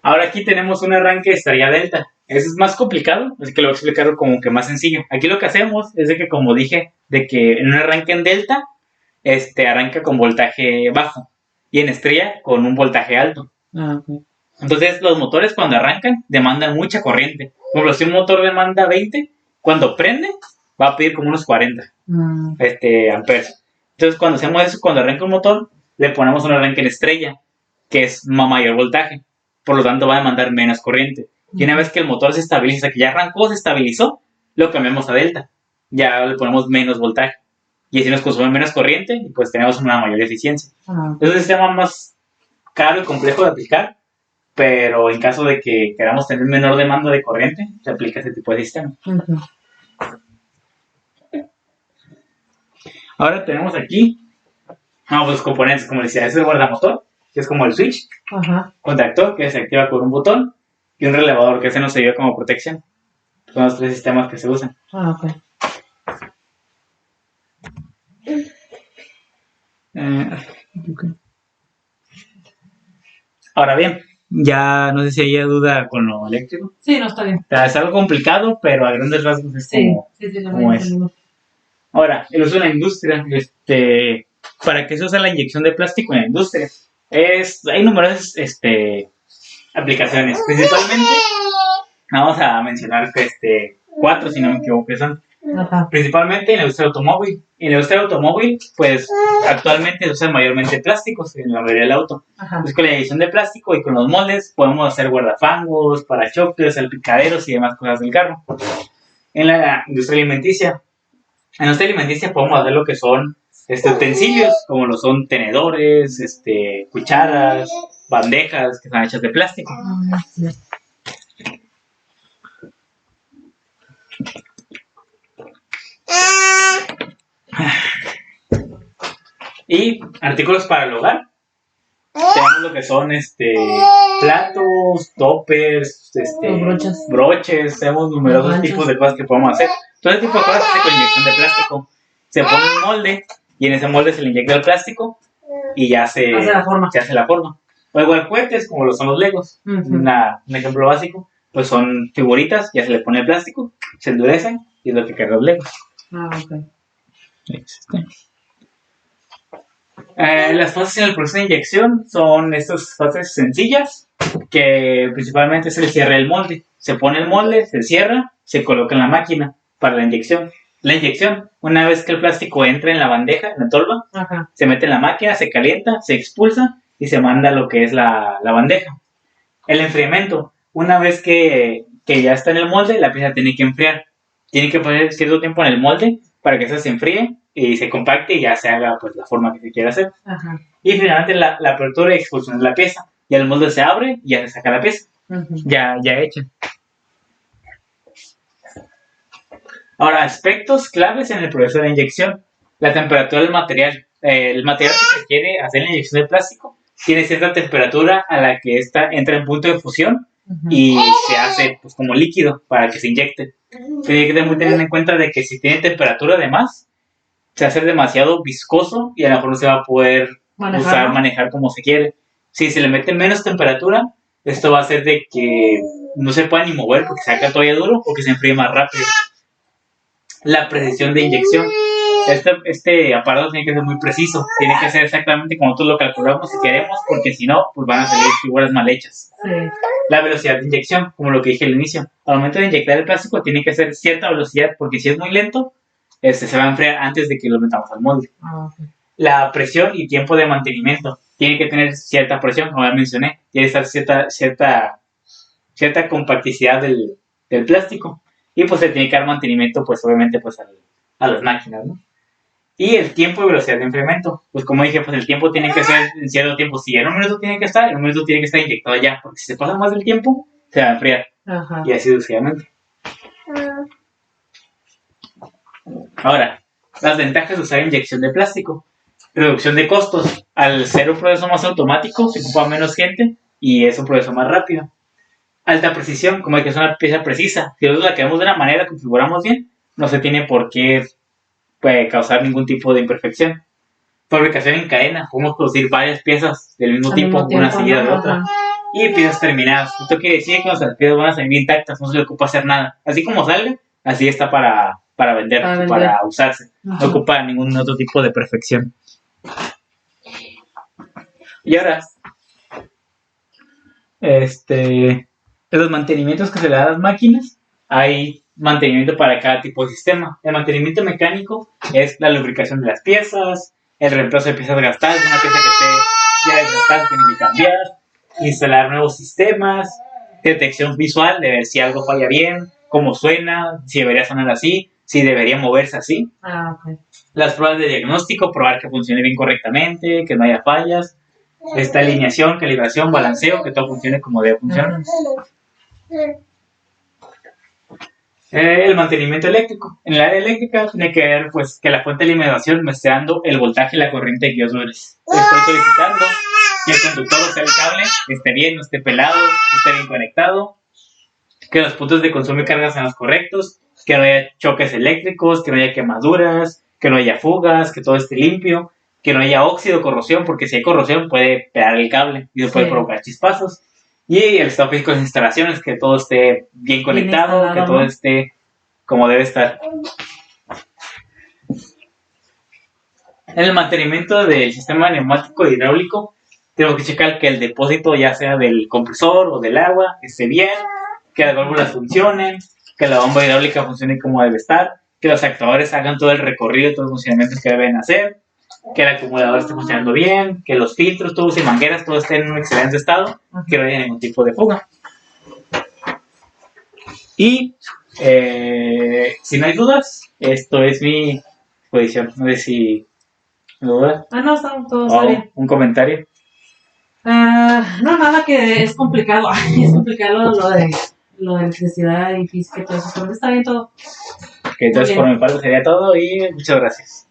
Ahora aquí tenemos un arranque de estrella delta. Eso es más complicado, así que lo voy a explicar como que más sencillo. Aquí lo que hacemos es de que, como dije, de que en un arranque en delta, arranca con voltaje bajo y en estrella con un voltaje alto. Ok. Entonces los motores cuando arrancan demandan mucha corriente. Por ejemplo, si un motor demanda 20, cuando prende va a pedir como unos 40 amperes. Entonces cuando hacemos eso, cuando arranca un motor, le ponemos un arranque en estrella, que es mayor voltaje. Por lo tanto va a demandar menos corriente. Y una vez que el motor se estabiliza, que ya arrancó, se estabilizó, lo cambiamos a delta. Ya le ponemos menos voltaje. Y así nos consume menos corriente y pues tenemos una mayor eficiencia. Es un sistema más caro y complejo de aplicar, pero en caso de que queramos tener menor demanda de corriente, se aplica este tipo de sistema. Ahora tenemos aquí los componentes, como decía, es el guardamotor, que es como el switch, contactor, que se activa con un botón, y un relevador, que se nos sirve como protección. Son los 3 sistemas que se usan. Ahora bien, ya no sé si hay duda con lo eléctrico. Sí, no está bien. O sea, es algo complicado, pero a grandes rasgos es como es. Ahora, el uso en la industria, ¿para qué se usa la inyección de plástico en la industria? Hay numerosas aplicaciones. Principalmente, vamos a mencionar 4, si no me equivoco, que son. Principalmente en la industria automóvil. En la industria automóvil, pues actualmente se usan mayormente plásticos en la mayoría del auto. Entonces con la inyección de plástico y con los moldes podemos hacer guardafangos, parachoques, salpicaderos y demás cosas del carro. En la industria alimenticia, podemos hacer lo que son utensilios, como lo son tenedores, cucharas, bandejas que están hechas de plástico. Y artículos para el hogar. Tenemos lo que son platos, toppers, broches, tenemos numerosos tipos de cosas que podemos hacer. Todo este tipo de cosas se hace con inyección de plástico. Se pone un molde y en ese molde se le inyecta el plástico y ya se hace la forma. O igual cohetes, como lo son los Legos. Un ejemplo básico, pues son figuritas, ya se le pone el plástico, se endurecen y es lo que quedan los Legos. Las fases en el proceso de inyección son estas fases sencillas, que principalmente es el cierre del molde. Se pone el molde, se cierra, se coloca en la máquina para la inyección. La inyección, una vez que el plástico entra en la bandeja, en la tolva, se mete en la máquina, se calienta, se expulsa y se manda a lo que es la bandeja. El enfriamiento, una vez que ya está en el molde, la pieza tiene que enfriar. Tiene que poner cierto tiempo en el molde para que se enfríe y se compacte y ya se haga pues la forma que se quiera hacer. Y finalmente la apertura y expulsión de la pieza. Ya el molde se abre y ya se saca la pieza. Ya hecha. Ahora, aspectos claves en el proceso de inyección. La temperatura del material. El material que se quiere hacer la inyección de plástico tiene cierta temperatura a la que ésta entra en punto de fusión y se hace pues como líquido para que se inyecte. Tiene que tener en cuenta de que si tiene temperatura de más, se hace demasiado viscoso y a lo mejor no se va a poder manejar como se quiere. Si se le mete menos temperatura, esto va a hacer de que no se pueda ni mover porque se haga todavía duro o que se enfríe más rápido. La precisión de inyección. Este aparato tiene que ser muy preciso. Tiene que ser exactamente como nosotros lo calculamos si queremos, porque si no, pues van a salir figuras mal hechas. La velocidad de inyección, como lo que dije al inicio. Al momento de inyectar el plástico tiene que ser cierta velocidad, porque si es muy lento, se va a enfriar antes de que lo metamos al molde. La presión y tiempo de mantenimiento. Tiene que tener cierta presión, como ya mencioné. Tiene que estar cierta compacticidad del plástico. Y pues se tiene que dar mantenimiento, pues obviamente, pues a las máquinas, ¿no? Y el tiempo y velocidad de enfriamiento. Pues como dije, pues el tiempo tiene que ser en cierto tiempo. Si en un minuto tiene que estar, en un minuto tiene que estar inyectado ya. Porque si se pasa más del tiempo, se va a enfriar. Y así sucesivamente. Ahora, las ventajas de usar inyección de plástico. Reducción de costos. Al ser un proceso más automático, se ocupa menos gente y es un proceso más rápido. Alta precisión, como que es una pieza precisa. Si nosotros la queremos de una manera, configuramos bien, no se tiene por qué causar ningún tipo de imperfección. Fabricación en cadena, podemos producir varias piezas del mismo tipo, una seguida de otra. y piezas terminadas. Esto quiere decir que las piezas van a salir intactas, no se le ocupa hacer nada. Así como salga, así está para vender, para usarse. No ocupa ningún otro tipo de perfección. Y ahora, los mantenimientos que se le dan a las máquinas, hay mantenimiento para cada tipo de sistema. El mantenimiento mecánico es la lubricación de las piezas, el reemplazo de piezas gastadas, una pieza que esté ya desgastada tiene que cambiar, instalar nuevos sistemas, detección visual de ver si algo falla bien, cómo suena, si debería sonar así, si debería moverse así. Okay. Las pruebas de diagnóstico, probar que funcione bien correctamente, que no haya fallas. Esta alineación, calibración, balanceo, que todo funcione como debe funcionar. El mantenimiento eléctrico. En el área eléctrica tiene que ver pues, que la fuente de alimentación me esté dando el voltaje y la corriente que yo estoy solicitando, que el conductor, o sea, el cable, esté bien, no esté pelado, esté bien conectado, que los puntos de consumo y carga sean los correctos, que no haya choques eléctricos, que no haya quemaduras, que no haya fugas, que todo esté limpio, que no haya óxido o corrosión, porque si hay corrosión puede pegar el cable y puede provocar chispazos. Y el estado físico de las instalaciones, que todo esté bien conectado, que todo esté como debe estar. En el mantenimiento del sistema neumático e hidráulico, tengo que checar que el depósito, ya sea del compresor o del agua, esté bien, que las válvulas funcionen, que la bomba hidráulica funcione como debe estar, que los actuadores hagan todo el recorrido y todos los funcionamientos que deben hacer, que el acumulador esté funcionando bien, que los filtros, tubos y mangueras todo estén en un excelente estado, que no haya ningún tipo de fuga. Y si no hay dudas, esto es mi exposición. No sé si me dudas. No, estamos todos bien. ¿Un comentario? No, nada, que es complicado. Es complicado lo de electricidad y física y todo eso, pero está bien todo. Ok, entonces por mi parte sería todo y muchas gracias.